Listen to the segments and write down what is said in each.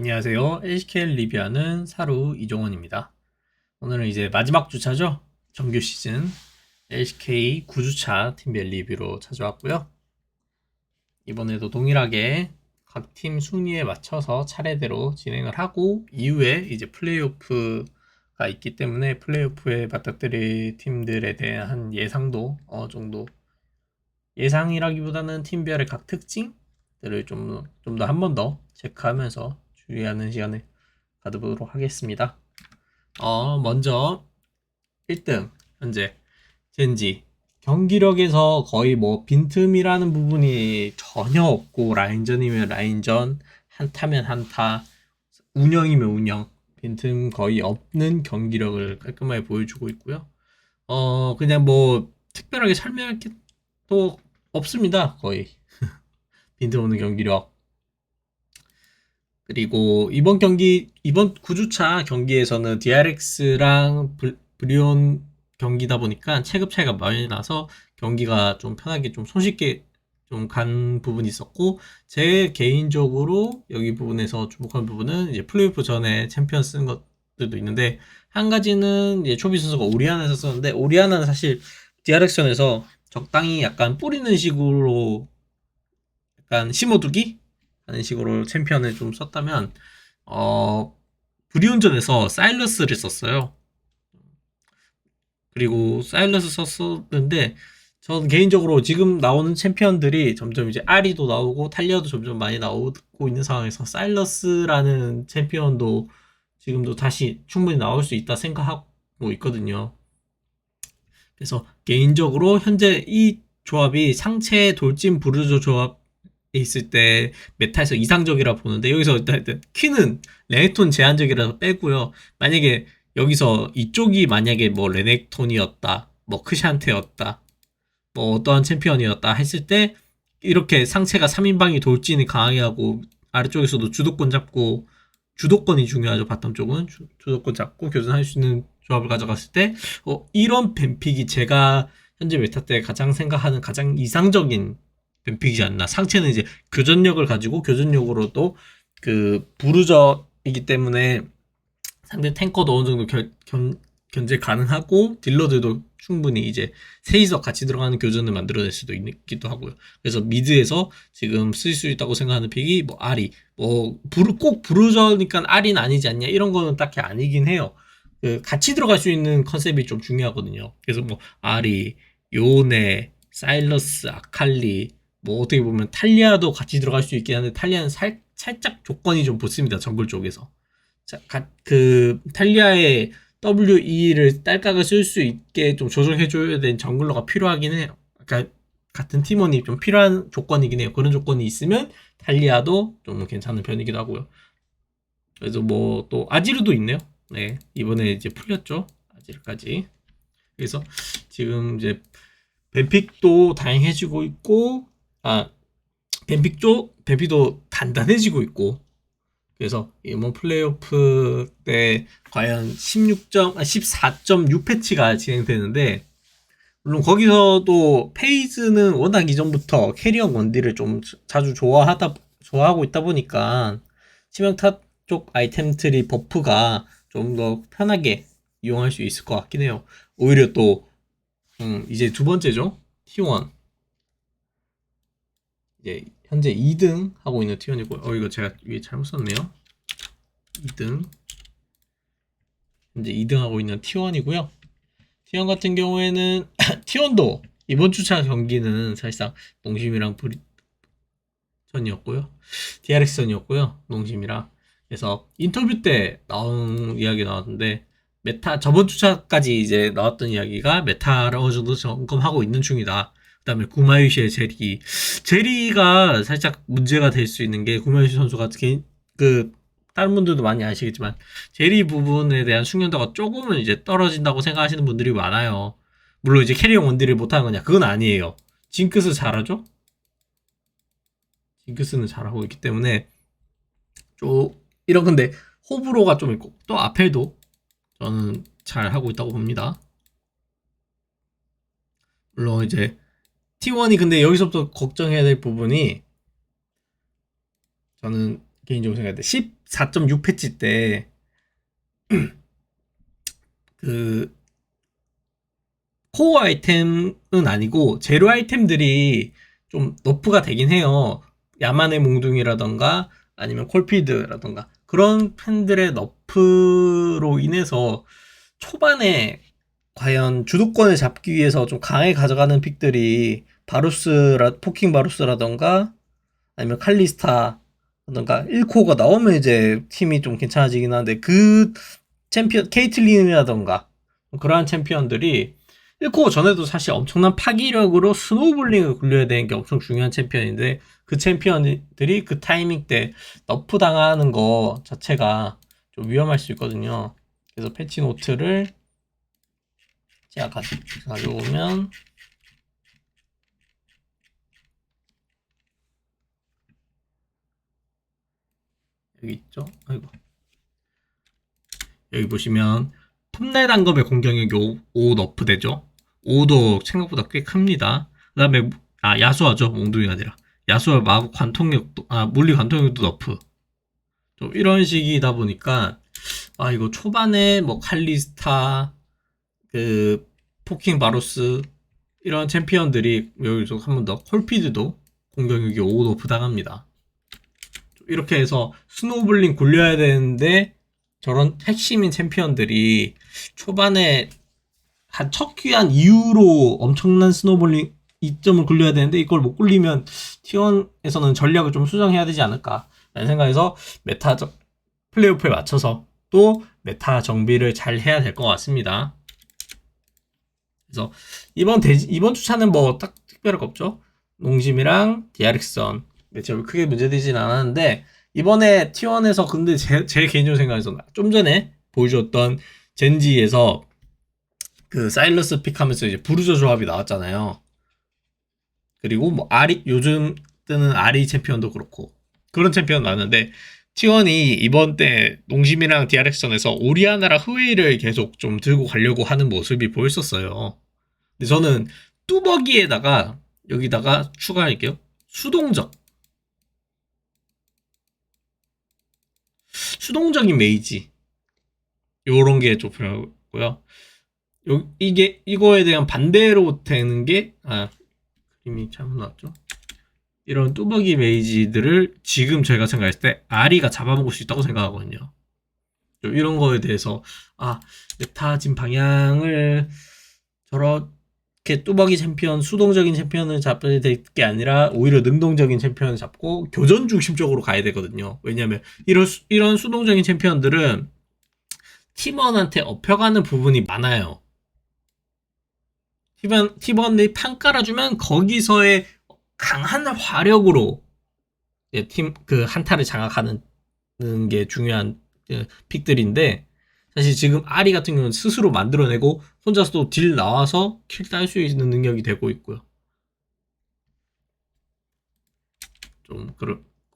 안녕하세요. LCK를 리뷰하는 사루 이종원입니다. 오늘은 이제 마지막 주차죠? 정규 시즌 LCK 9주차 팀별 리뷰로 찾아왔고요. 이번에도 동일하게 각 팀 순위에 맞춰서 차례대로 진행을 하고 이후에 이제 플레이오프가 있기 때문에 플레이오프에 맞닥뜨릴 팀들에 대한 예상도 어느 정도 예상이라기보다는 팀별의 각 특징들을 좀 더 한 번 더 체크하면서 주의하는 시간을 가져보도록 하겠습니다. 먼저 1등 현재 젠지 경기력에서 거의 뭐 빈틈이라는 부분이 전혀 없고 라인전이면 라인전, 한타면 한타, 운영이면 운영, 빈틈 거의 없는 경기력을 깔끔하게 보여주고 있고요. 그냥 뭐 특별하게 설명할 게 또 없습니다. 거의 빈틈 없는 경기력. 그리고 이번 9주차 경기에서는 DRX랑 브리온 경기다 보니까 체급 차이가 많이 나서 경기가 좀 편하게 좀 손쉽게 좀 간 부분이 있었고, 제 개인적으로 여기 부분에서 주목한 부분은 이제 플레이오프 전에 챔피언 쓴 것들도 있는데, 한 가지는 이제 초비 선수가 오리아나에서 썼는데, 오리아나는 사실 DRX전에서 적당히 약간 뿌리는 식으로 약간 심어두기 하는 식으로 챔피언을 좀 썼다면, 어 브리온전에서 사일러스를 썼어요. 그리고 사일러스 썼었는데, 전 개인적으로 지금 나오는 챔피언들이 점점 이제 아리도 나오고 탈리아도 점점 많이 나오고 있는 상황에서 사일러스라는 챔피언도 지금도 다시 충분히 나올 수 있다 생각하고 있거든요. 그래서 개인적으로 현재 이 조합이 상체 돌진 부르조 조합에 있을 때 메타에서 이상적이라 보는데, 여기서 일단 퀸은 레넥톤 제한적이라서 빼고요. 만약에 여기서 이쪽이 만약에 뭐 레넥톤이었다, 뭐 크샨테였다, 뭐 어떠한 챔피언이었다 했을 때, 이렇게 상체가 3인방이 돌진이 강하게 하고 아래쪽에서도 주도권 잡고, 주도권이 중요하죠. 바텀 쪽은 주도권 잡고 교전할 수 있는 조합을 가져갔을 때, 이런 뱀픽이 제가 현재 메타 때 가장 생각하는 가장 이상적인 뱀픽이지 않나. 상체는 이제 교전력을 가지고, 교전력으로도 그 부르저이기 때문에 상대 탱커도 어느 정도 견제 가능하고, 딜러들도 충분히 이제 세이서 같이 들어가는 교전을 만들어낼 수도 있기도 하고요. 그래서 미드에서 지금 쓸 수 있다고 생각하는 픽이 뭐 아리, 꼭 부르저니까 아리는 아니지 않냐, 이런 거는 딱히 아니긴 해요. 그 같이 들어갈 수 있는 컨셉이 좀 중요하거든요. 그래서 뭐 아리, 요네, 사일러스, 아칼리, 뭐 어떻게 보면 탈리아도 같이 들어갈 수 있긴 한데, 탈리아는 살짝 조건이 좀 붙습니다. 정글 쪽에서. 자, 그 탈리아의 WE를 딸깍을 쓸 수 있게 좀 조정해줘야 되는 정글러가 필요하긴 해요. 그러니까 같은 팀원이 좀 필요한 조건이긴 해요. 그런 조건이 있으면 탈리아도 좀 괜찮은 편이기도 하고요. 그래서 뭐 또 아지르도 있네요. 네, 이번에 이제 풀렸죠. 아지르까지. 그래서 지금 이제 뱀픽도 다양해지고 있고, 뱀픽도 단단해지고 있고, 그래서 이번 플레이오프 때 과연 14.6 패치가 진행되는데, 물론 거기서도 페이즈는 워낙 이전부터 캐리어 원딜을 좀 자주 좋아하고 있다 보니까 치명타 쪽 아이템 트리 버프가 좀 더 편하게 이용할 수 있을 것 같긴 해요. 오히려 또 이제 두 번째죠. T1 이제 현재 2등 하고 있는 T1이고, 이거 제가 위에 잘못 썼네요. 2등 현재 2등 하고 있는 T1이고요. T1 같은 경우에는 T1도 이번 주차 경기는 사실상 농심이랑 전이었고요. DRX전이었고요. 농심이랑. 그래서 인터뷰 때 나온 이야기 나왔는데, 메타 저번 주차까지 이제 나왔던 이야기가 메타를 어느 정도 점검하고 있는 중이다. 그다음에 구마유시의 제리가 살짝 문제가 될 수 있는 게, 구마유시 선수가 그 다른 분들도 많이 아시겠지만 제리 부분에 대한 숙련도가 조금은 이제 떨어진다고 생각하시는 분들이 많아요. 물론 이제 캐리어 원딜을 못하는 거냐, 그건 아니에요. 징크스 잘하죠? 징크스는 잘하고 있기 때문에 좀 이런, 근데 호불호가 좀 있고, 또 아펠도 저는 잘하고 있다고 봅니다. 물론 이제 T1이, 근데 여기서부터 걱정해야 될 부분이, 저는 개인적으로 생각할 때 14.6 패치 때 그 코어 아이템은 아니고 제로 아이템들이 좀 너프가 되긴 해요. 야만의 몽둥이라던가 아니면 콜피드라던가 그런 팬들의 너프로 인해서 초반에 과연 주도권을 잡기 위해서 좀 강하게 가져가는 픽들이 포킹 바루스라던가 아니면 칼리스타라던가 1코어가 나오면 이제 팀이 좀 괜찮아지긴 하는데 그 챔피언 케이틀린이라던가 그러한 챔피언들이 1코어 전에도 사실 엄청난 파기력으로 스노우볼링을 굴려야 되는 게 엄청 중요한 챔피언인데 그 챔피언들이 그 타이밍 때 너프 당하는 거 자체가 좀 위험할 수 있거든요. 그래서 패치 노트를 제가 가져오면 여기 있죠. 아이고. 여기 보시면 톱날 단검의 공격력이 5 너프 되죠. 5도 생각보다 꽤 큽니다. 그 다음에 야수아죠. 몽둥이가 아니라 야수아 마구 관통력도 물리 관통력도 너프. 좀 이런 식이다 보니까 이거 초반에 뭐 칼리스타 그 포킹 바로스 이런 챔피언들이 여기서 한 번 더 콜피드도 공격력이 5 너프 당합니다. 이렇게 해서 스노우볼링 굴려야 되는데 저런 핵심인 챔피언들이 초반에 한 첫 귀한 이후로 엄청난 스노볼링 이점을 굴려야 되는데 이걸 못 굴리면 T1에서는 전략을 좀 수정해야 되지 않을까 라는 생각에서 메타 플레이오프에 맞춰서 또 메타 정비를 잘 해야 될 것 같습니다. 그래서 이번 주차는 뭐 딱 특별할 거 없죠. 농심이랑 DRX선 매치업이 크게 문제되진 않았는데 이번에 T1에서 근데 제 개인적인 생각에서는 좀 전에 보여줬던 젠지에서 그 사일러스 픽하면서 이제 부르저 조합이 나왔잖아요. 그리고 뭐 요즘 뜨는 아리 챔피언도 그렇고 그런 챔피언 나왔는데 T1이 이번 때 농심이랑 DRX전에서 오리아나랑 흐웨이를 계속 좀 들고 가려고 하는 모습이 보였었어요. 근데 저는 뚜벅이에다가 여기다가 추가할게요. 수동적인 메이지 요런 게 좀 필요하고요. 이거에 대한 반대로 되는 게 그림이 잘못 나왔죠. 이런 뚜벅이 메이지들을 지금 제가 생각했을 때 아리가 잡아먹을 수 있다고 생각하거든요. 이런 거에 대해서 메타진 방향을 저렇게 뚜벅이 챔피언, 수동적인 챔피언을 잡아야 될 게 아니라 오히려 능동적인 챔피언을 잡고 교전 중심적으로 가야 되거든요. 왜냐하면 이런 수동적인 챔피언들은 팀원한테 업혀가는 부분이 많아요. 팀원이 판 깔아주면 거기서의 강한 화력으로 팀 그 한타를 장악하는 게 중요한 픽들인데 사실 지금 아리 같은 경우는 스스로 만들어내고 혼자서도 딜 나와서 킬 딸 수 있는 능력이 되고 있고요. 좀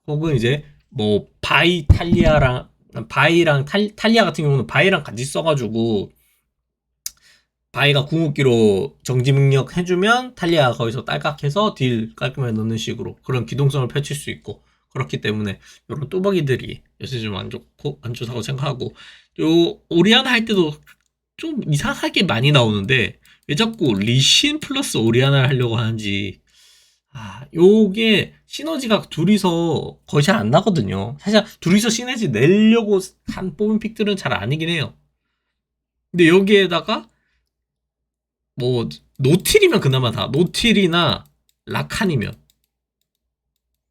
혹은 이제 뭐 탈리아 같은 경우는 바이랑 같이 써가지고 바이가 궁극기로 정지 능력 해주면 탈리아가 거기서 딸깍해서 딜 깔끔하게 넣는 식으로 그런 기동성을 펼칠 수 있고 그렇기 때문에 이런 뚜벅이들이 요새 좀 안 좋다고 생각하고 요 오리아나 할 때도 좀 이상하게 많이 나오는데 왜 자꾸 리신 플러스 오리아나를 하려고 하는지 요게 시너지가 둘이서 거의 잘 안 나거든요. 사실 둘이서 시너지 내려고 뽑은 픽들은 잘 아니긴 해요. 근데 여기에다가 뭐 노틸이면 그나마 노틸이나 라칸이면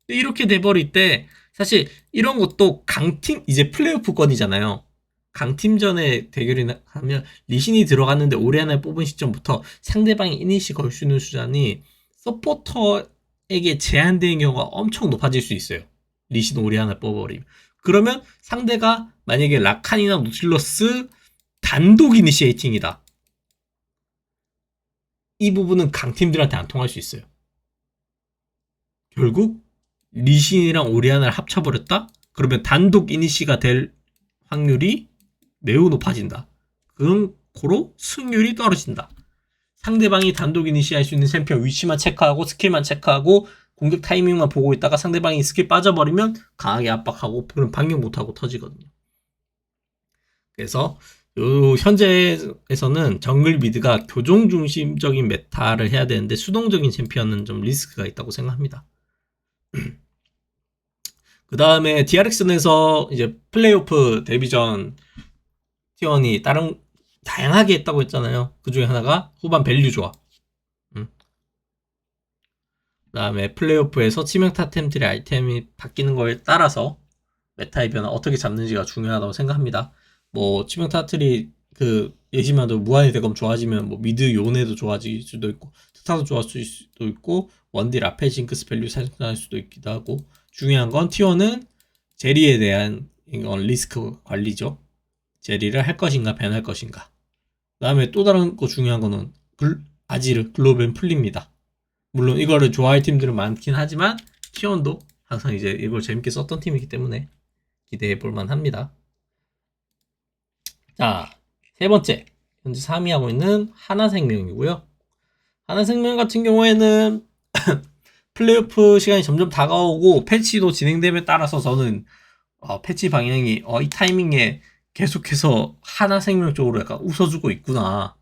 이렇게 돼버릴 때 사실 이런 것도 강팀 이제 플레이오프권이잖아요. 강팀전에 대결이 하면 리신이 들어갔는데 오리아나를 뽑은 시점부터 상대방이 이니시 걸 수 있는 수단이 서포터에게 제한되는 경우가 엄청 높아질 수 있어요. 리신 오리아나 뽑아버리면 그러면 상대가 만약에 라칸이나 노틸러스 단독 이니시에이팅이다. 이 부분은 강팀들한테 안 통할 수 있어요. 결국 리신이랑 오리아나를 합쳐버렸다? 그러면 단독 이니시가 될 확률이 매우 높아진다. 그럼 고로 승률이 떨어진다. 상대방이 단독 이니시 할 수 있는 챔피언 위치만 체크하고 스킬만 체크하고 공격 타이밍만 보고 있다가 상대방이 스킬 빠져버리면 강하게 압박하고 그럼 반격 못하고 터지거든요. 그래서 현재에서는 정글 미드가 교종 중심적인 메타를 해야 되는데 수동적인 챔피언은 좀 리스크가 있다고 생각합니다. 그 다음에 DRX에서 이제 플레이오프 데뷔전 T1이 다양하게 했다고 했잖아요. 그 중에 하나가 후반 밸류 조합. 그 다음에 플레이오프에서 치명타 템들의 아이템이 바뀌는 거에 따라서 메타의 변화 어떻게 잡는지가 중요하다고 생각합니다. 뭐 치명타 틀이 예시만도 무한의 대검 좋아지면 뭐 미드 요네도 좋아질 수도 있고 특타도 좋아질 수도 있고 원딜 앞에 징크스 밸류 상승할 수도 있기도 하고 중요한 건 T1은 제리에 대한 이건 리스크 관리죠. 제리를 할 것인가 밴할 것인가. 그 다음에 또 다른 거 중요한 거는 아지르 글로벤 풀립니다. 물론 이거를 좋아할 팀들은 많긴 하지만 T1도 항상 이제 이걸 재밌게 썼던 팀이기 때문에 기대해 볼만 합니다. 자, 세 번째. 현재 3위 하고 있는 하나생명이고요. 하나생명 같은 경우에는 플레이오프 시간이 점점 다가오고 패치도 진행됨에 따라서 저는 패치 방향이 이 타이밍에 계속해서 하나생명 쪽으로 약간 웃어주고 있구나.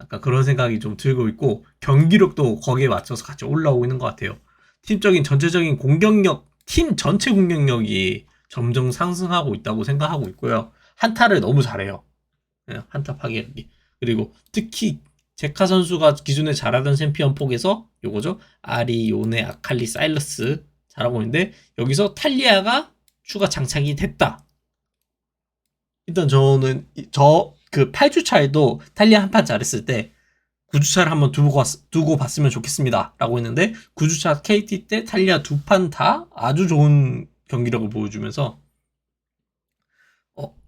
약간 그런 생각이 좀 들고 있고 경기력도 거기에 맞춰서 같이 올라오고 있는 것 같아요. 팀적인 전체적인 공격력, 팀 전체 공격력이 점점 상승하고 있다고 생각하고 있고요. 한타를 너무 잘해요. 한타 파괴하기. 그리고 특히 제카 선수가 기존에 잘하던 챔피언 폭에서 요거죠. 아리, 요네, 아칼리, 사일러스 잘하고 있는데 여기서 탈리아가 추가 장착이 됐다. 일단 저는 그 8주차에도 탈리아 한 판 잘했을 때 9주차를 한번 두고 봤으면 좋겠습니다. 라고 했는데 9주차 KT 때 탈리아 두 판 다 아주 좋은 경기력을 보여주면서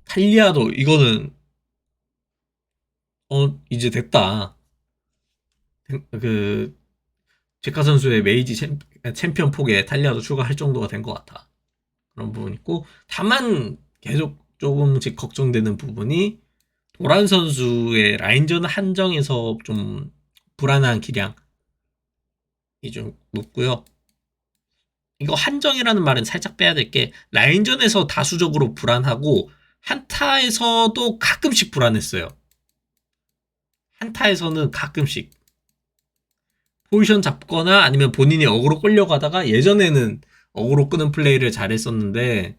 탈리아도 이거는 이제 됐다. 그 제카 선수의 메이지 챔피언 폭에 탈리아도 추가할 정도가 된 것 같아. 그런 부분 있고 다만 계속 조금씩 걱정되는 부분이 도란 선수의 라인전 한정에서 좀 불안한 기량이 좀 높고요. 이거 한정이라는 말은 살짝 빼야 될 게 라인전에서 다수적으로 불안하고 한타에서도 가끔씩 불안했어요. 한타에서는 가끔씩 포지션 잡거나 아니면 본인이 어그로 끌려고 하다가 예전에는 어그로 끄는 플레이를 잘했었는데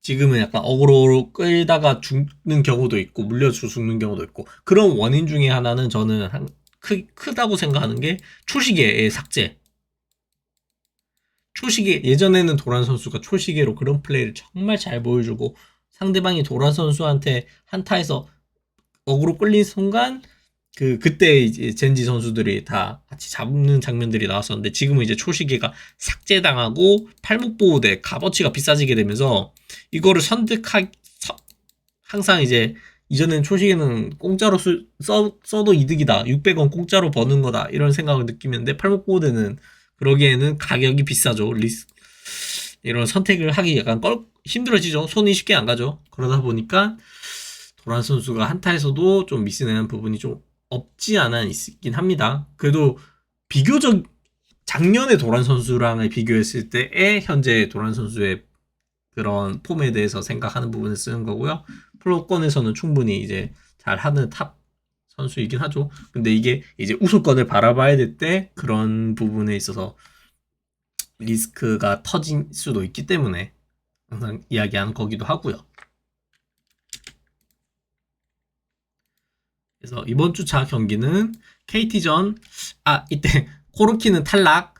지금은 약간 어그로로 끌다가 죽는 경우도 있고 물려서 죽는 경우도 있고 그런 원인 중에 하나는 저는 크다고 생각하는 게 초시계의 삭제. 초시계 예전에는 도란 선수가 초시계로 그런 플레이를 정말 잘 보여주고 상대방이 도란 선수한테 한타에서 어그로 끌린 순간 그때 이제 젠지 선수들이 다 같이 잡는 장면들이 나왔었는데 지금은 이제 초시계가 삭제당하고 팔목보호대 값어치가 비싸지게 되면서 이거를 항상 이제 이전엔 초시계는 공짜로 써도 이득이다. 600원 공짜로 버는 거다. 이런 생각을 느끼는데 팔목보호대는 그러기에는 가격이 비싸죠. 이런 선택을 하기 약간 힘들어지죠. 손이 쉽게 안 가죠. 그러다 보니까 도란 선수가 한타에서도 좀 미스내는 부분이 좀 없지 않아 있긴 합니다. 그래도 비교적 작년에 도란 선수랑 비교했을 때의 현재 도란 선수의 그런 폼에 대해서 생각하는 부분을 쓰는 거고요. 프로권에서는 충분히 이제 잘하는 탑 선수이긴 하죠. 근데 이게 이제 우승권을 바라봐야 될 때 그런 부분에 있어서 리스크가 터질 수도 있기 때문에 항상 이야기하는 거기도 하고요. 그래서 이번 주차 경기는 KT전 이때 코르키는 탈락.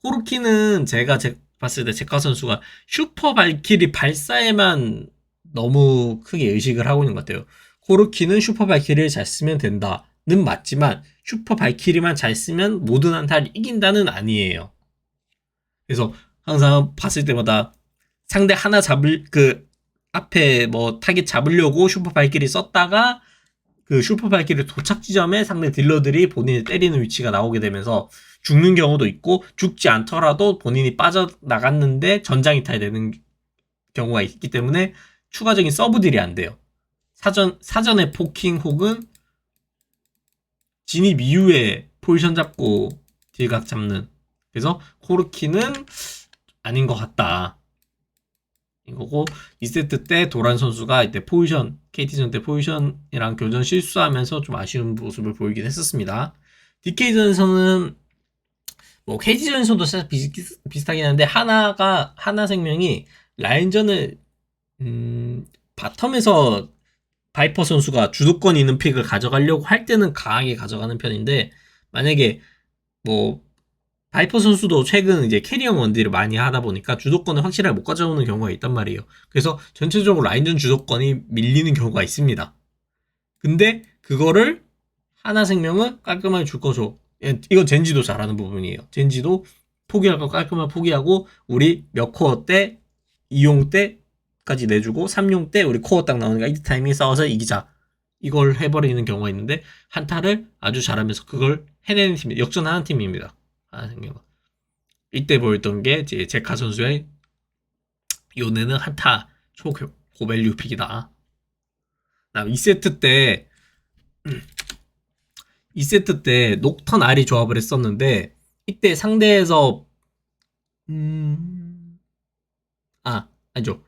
코르키는 제가 봤을 때 제카 선수가 슈퍼 발키리 발사에만 너무 크게 의식을 하고 있는 것 같아요. 코르키는 슈퍼 발키리를 잘 쓰면 된다는 맞지만 슈퍼 발키리만 잘 쓰면 모든 한타를 이긴다는 아니에요. 그래서 항상 봤을 때마다 상대 하나 앞에 뭐 타겟 잡으려고 슈퍼 발키리 썼다가 그 슈퍼 발키리 도착 지점에 상대 딜러들이 본인을 때리는 위치가 나오게 되면서 죽는 경우도 있고 죽지 않더라도 본인이 빠져나갔는데 전장 이탈이 되는 경우가 있기 때문에 추가적인 서브딜이 안 돼요. 사전에 포킹 혹은 진입 이후에 포지션 잡고 딜각 잡는. 그래서 코르키는 아닌 것 같다. 이거고 2세트 때 도란 선수가 이때 포지션 KT전 때 포지션이랑 교전 실수하면서 좀 아쉬운 모습을 보이긴 했었습니다. DK전에서는 뭐 KT전에서도 사실 비슷하긴 한데 하나생명이 라인전을 바텀에서 바이퍼 선수가 주도권 있는 픽을 가져가려고 할 때는 강하게 가져가는 편인데 만약에 뭐 바이퍼 선수도 최근 이제 캐리어 원딜을 많이 하다 보니까 주도권을 확실하게 못 가져오는 경우가 있단 말이에요. 그래서 전체적으로 라인전 주도권이 밀리는 경우가 있습니다. 근데 그거를 하나생명은 깔끔하게 줄 거죠. 이건 젠지도 잘하는 부분이에요. 젠지도 포기할 거 깔끔하게 포기하고 우리 몇 코어 때 2용 때까지 내주고 3용 때 우리 코어 딱 나오니까 이때 타이밍에 싸워서 이기자. 이걸 해버리는 경우가 있는데 한타를 아주 잘하면서 그걸 해내는 팀, 역전하는 팀입니다. 하나생명은. 이때 보였던 게 이제 제카 선수의 요네는 한타 초고밸류 픽이다. 2세트 때 2세트 때 녹턴 아리 조합을 했었는데 이때 상대에서 아니죠.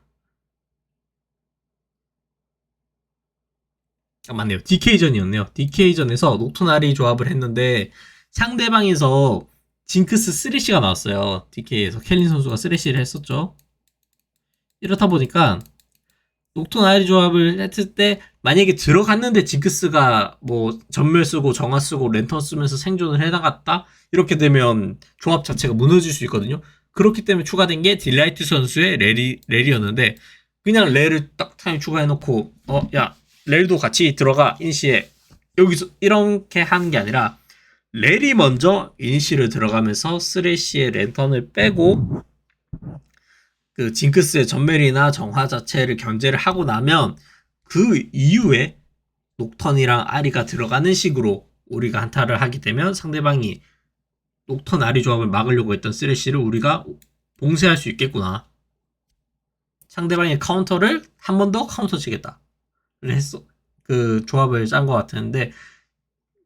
맞네요. DK전이었네요. DK전에서 녹턴 아리 조합을 했는데 상대방에서 징크스 쓰레쉬가 나왔어요. DK에서 켈린 선수가 쓰레쉬를 했었죠. 이렇다 보니까 녹턴 아리 조합을 했을 때 만약에 들어갔는데 징크스가 뭐 전멸 쓰고 정화 쓰고 랜턴 쓰면서 생존을 해나갔다 이렇게 되면 조합 자체가 무너질 수 있거든요. 그렇기 때문에 추가된 게 딜라이트 선수의 렐이었는데 그냥 렐을 딱 타임 추가해놓고 야 렐도 같이 들어가 인시에 여기서 이렇게 하는 게 아니라 렐이 먼저 인시를 들어가면서 쓰레쉬의 랜턴을 빼고 그 징크스의 전멸이나 정화 자체를 견제를 하고 나면 그 이후에 녹턴이랑 아리가 들어가는 식으로 우리가 한타를 하게 되면 상대방이 녹턴 아리 조합을 막으려고 했던 쓰레쉬를 우리가 봉쇄할 수 있겠구나. 상대방의 카운터를 한 번 더 카운터 치겠다. 했어. 그 조합을 짠 것 같았는데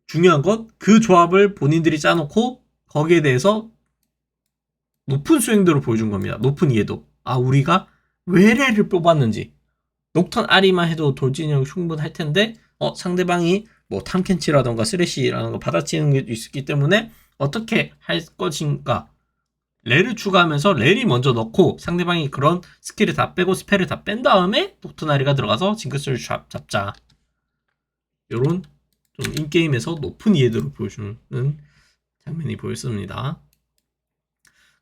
중요한 건 그 조합을 본인들이 짜놓고 거기에 대해서 높은 수행도를 보여준 겁니다. 높은 이해도. 우리가 외래를 뽑았는지. 녹턴 아리만 해도 돌진력이 충분할 텐데, 상대방이 뭐 탐켄치라던가 쓰레쉬라는 거 받아치는 게 있기 때문에 어떻게 할 것인가. 렐을 추가하면서 렐이 먼저 넣고 상대방이 그런 스킬을 다 빼고 스펠을 다 뺀 다음에 녹턴 아리가 들어가서 징크스를 잡자. 요런 좀 인게임에서 높은 이해도를 보여주는 장면이 보였습니다.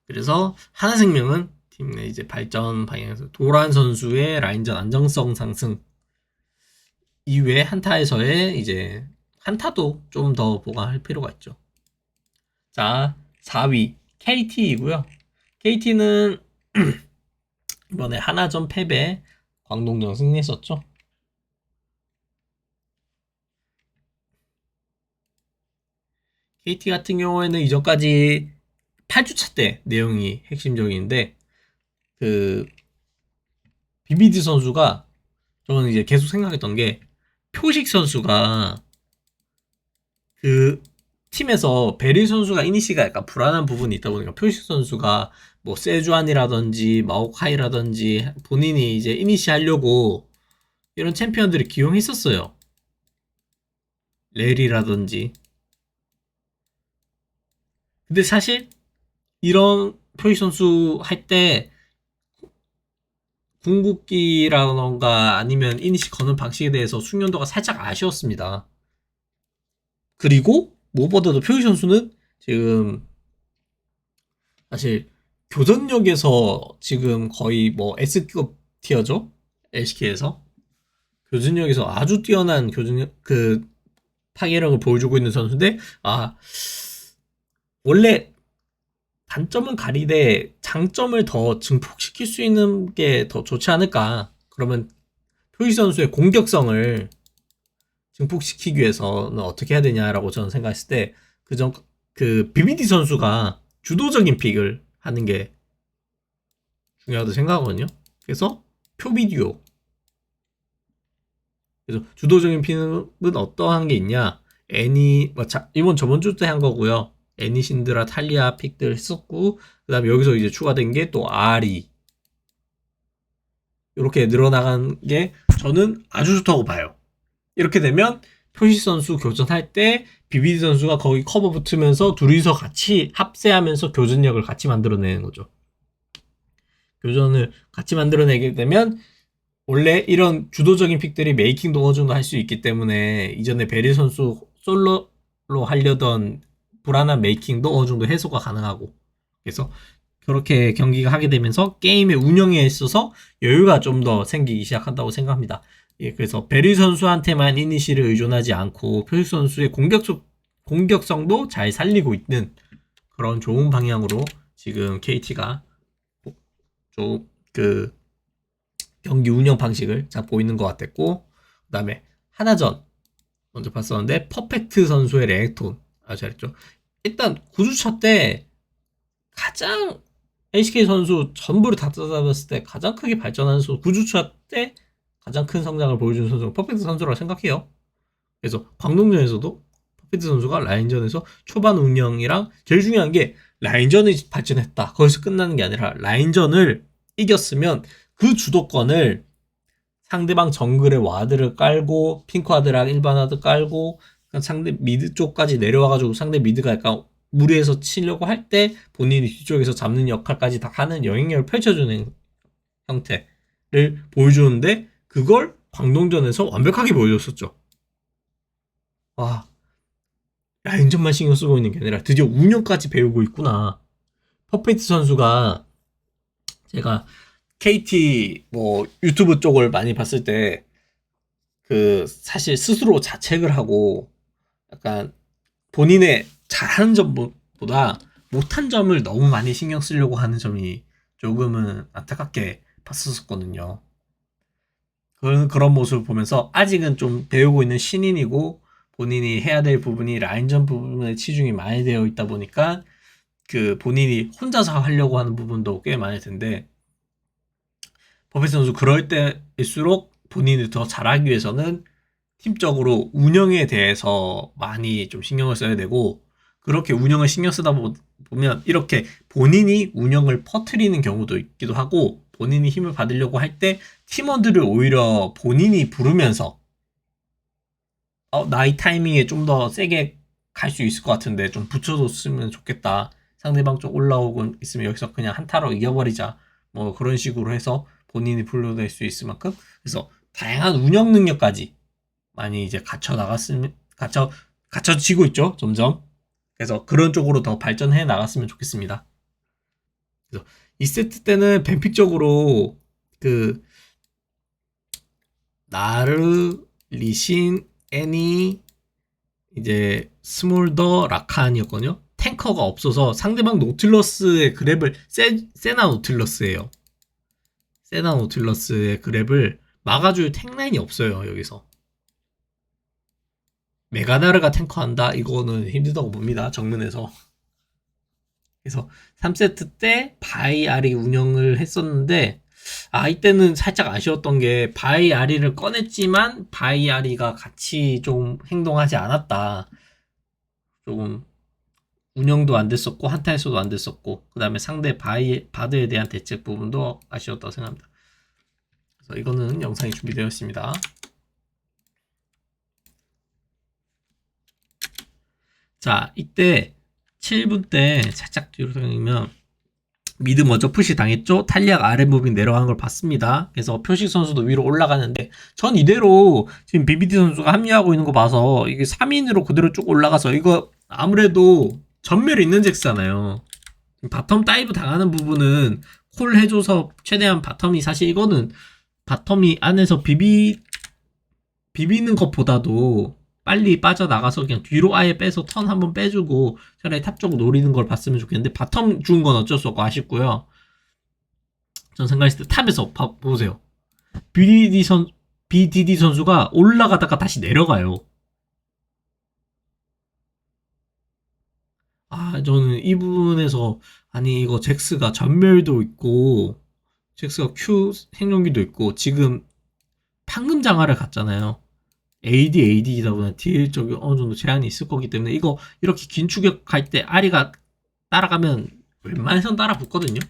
그래서 하나생명은 팀 내 이제 발전 방향에서 도란 선수의 라인전 안정성 상승 이외에 한타에서의 이제 한타도 좀 더 보강할 필요가 있죠. 자, 4위 KT이고요. KT는 이번에 하나전 패배 광동전 승리했었죠. KT 같은 경우에는 이전까지 8주차 때 내용이 핵심적인데 그 BBD 선수가 저는 이제 계속 생각했던 게 표식 선수가 그 팀에서 베릴 선수가 이니시가 약간 불안한 부분이 있다 보니까 표식 선수가 뭐 세주안이라든지 마오카이라든지 본인이 이제 이니시 하려고 이런 챔피언들을 기용했었어요. 렐이라든지. 근데 사실 이런 표식 선수 할 때 궁극기라던가 아니면 이니시 거는 방식에 대해서 숙련도가 살짝 아쉬웠습니다. 그리고 무엇보다도 표식 선수는 지금 사실 교전력에서 지금 거의 뭐 S급 티어죠? LCK에서 교전력에서 아주 뛰어난 교전력 그 파괴력을 보여주고 있는 선수인데 원래 단점은 가리되 장점을 더 증폭시킬 수 있는 게 더 좋지 않을까. 그러면 표시 선수의 공격성을 증폭시키기 위해서는 어떻게 해야 되냐라고 저는 생각했을 때 그 BBD 선수가 주도적인 픽을 하는 게 중요하다고 생각하거든요. 그래서 표비디오. 그래서 주도적인 픽은 어떠한 게 있냐? 이번 저번 주 때 한 거고요. 애니, 신드라, 탈리아 픽들 했었고, 그 다음에 여기서 이제 추가된 게 또 아리. 이렇게 늘어나간 게 저는 아주 좋다고 봐요. 이렇게 되면 표식 선수 교전할 때 BBD 선수가 거기 커버 붙으면서 둘이서 같이 합세하면서 교전력을 같이 만들어내는 거죠. 교전을 같이 만들어내게 되면 원래 이런 주도적인 픽들이 메이킹도 어느 정도 할 수 있기 때문에 이전에 베리 선수 솔로로 하려던 불안한 메이킹도 어느 정도 해소가 가능하고, 그래서 그렇게 경기가 하게 되면서 게임의 운영에 있어서 여유가 좀 더 생기기 시작한다고 생각합니다. 예, 그래서 베리 선수한테만 이니시를 의존하지 않고 표식 선수의 공격성도 잘 살리고 있는 그런 좋은 방향으로 지금 KT가 좀 그 경기 운영 방식을 잡고 있는 것 같았고, 그 다음에 하나전 먼저 봤었는데 퍼펙트 선수의 레넥톤 아주 잘했죠. 일단 9주차 때 가장 LCK 선수 전부를 다 따져봤을 때 가장 크게 발전하는 선수, 9주차 때 가장 큰 성장을 보여준 선수가 퍼펙트 선수라고 생각해요. 그래서 광동전에서도 퍼펙트 선수가 라인전에서 초반 운영이랑 제일 중요한 게 라인전이 발전했다. 거기서 끝나는 게 아니라 라인전을 이겼으면 그 주도권을 상대방 정글에 와드를 깔고 핑크와드랑 일반 와드 깔고 상대 미드 쪽까지 내려와가지고 상대 미드가 약간 무리해서 치려고 할 때 본인이 뒤쪽에서 잡는 역할까지 다 하는 영향력을 펼쳐주는 형태를 보여주는데 그걸 광동전에서 완벽하게 보여줬었죠. 와, 라인전만 신경 쓰고 있는 게 아니라 드디어 운영까지 배우고 있구나. 퍼펙트 선수가 제가 KT 뭐 유튜브 쪽을 많이 봤을 때 그 사실 스스로 자책을 하고 약간 본인의 잘하는 점보다 못한 점을 너무 많이 신경 쓰려고 하는 점이 조금은 안타깝게 봤었거든요. 그런 모습을 보면서 아직은 좀 배우고 있는 신인이고 본인이 해야 될 부분이 라인전 부분에 치중이 많이 되어 있다 보니까 그 본인이 혼자서 하려고 하는 부분도 꽤 많을 텐데, 버핏 선수 그럴 때일수록 본인이 더 잘하기 위해서는 팀적으로 운영에 대해서 많이 좀 신경을 써야 되고, 그렇게 운영을 신경 쓰다 보면 이렇게 본인이 운영을 퍼트리는 경우도 있기도 하고, 본인이 힘을 받으려고 할 때 팀원들을 오히려 본인이 부르면서 나 이 타이밍에 좀 더 세게 갈 수 있을 것 같은데 좀 붙여줬으면 좋겠다. 상대방 쪽 올라오고 있으면 여기서 그냥 한타로 이겨버리자. 뭐 그런 식으로 해서 본인이 불러낼 수 있을 만큼, 그래서 다양한 운영 능력까지 많이 이제 갖춰지고 있죠, 점점. 그래서 그런 쪽으로 더 발전해 나갔으면 좋겠습니다. 그래서 2세트 때는 뱀픽적으로 그 나르, 리신, 애니, 이제 스몰더, 라칸이었거든요. 탱커가 없어서 상대방 노틸러스의 그랩을 세나 노틸러스예요. 세나 노틸러스의 그랩을 막아줄 탱라인이 없어요, 여기서. 메가나르가 탱커한다? 이거는 힘들다고 봅니다, 정면에서. 그래서 3세트 때 바이 아리 운영을 했었는데, 이때는 살짝 아쉬웠던 게 바이 아리를 꺼냈지만 바이 아리가 같이 좀 행동하지 않았다. 조금 운영도 안 됐었고 한타에서도 안 됐었고, 그 다음에 상대 바드에 대한 대책 부분도 아쉬웠다고 생각합니다. 그래서 이거는 영상이 준비되어 있습니다. 자, 이때 7분 때 살짝 뒤로 당기면 미드 먼저 푸시 당했죠? 탈리아가 아래 무빙 내려가는 걸 봤습니다. 그래서 표식 선수도 위로 올라가는데, 전 이대로 지금 BBD 선수가 합류하고 있는 거 봐서 이게 3인으로 그대로 쭉 올라가서 이거 아무래도 전멸이 있는 잭스잖아요. 바텀 다이브 당하는 부분은 콜 해줘서 최대한 바텀이, 사실 이거는 바텀이 안에서 비비는 것보다도 빨리 빠져나가서 그냥 뒤로 아예 빼서 턴 한번 빼주고 차라리 탑 쪽 노리는 걸 봤으면 좋겠는데, 바텀 죽은 건 어쩔 수 없고 아쉽고요. 전 생각했을 때 탑에서 보세요. BDD 선수가 올라가다가 다시 내려가요. 저는 이 부분에서, 아니 이거 잭스가 전멸도 있고 잭스가 Q 생존기도 있고 지금 판금 장화를 갔잖아요. AD이다 보면 딜 쪽에 어느 정도 제한이 있을 거기 때문에 이거 이렇게 긴 추격할 때 아리가 따라가면 웬만해선 따라 붙거든요.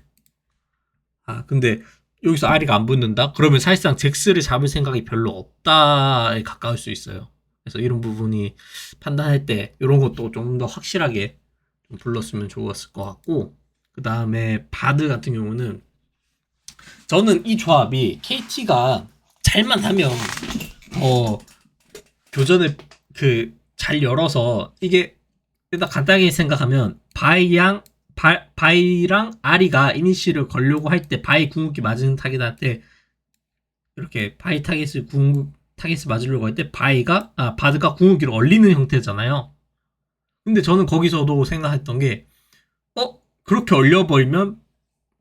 아 근데 여기서 아리가 안 붙는다? 그러면 사실상 잭스를 잡을 생각이 별로 없다에 가까울 수 있어요. 그래서 이런 부분이 판단할 때 이런 것도 좀 더 확실하게 좀 불렀으면 좋았을 것 같고, 그 다음에 바드 같은 경우는 저는 이 조합이 KT가 잘만 하면 교전을 잘 열어서 이게 일단 간단하게 생각하면 바이랑 아리가 이니시를 걸려고 할 때 바이 궁극기 맞은 타겟한테 이렇게 바이 타겟을 맞으려고 할 때 바드가 궁극기를 얼리는 형태잖아요. 근데 저는 거기서도 생각했던 게 그렇게 얼려버리면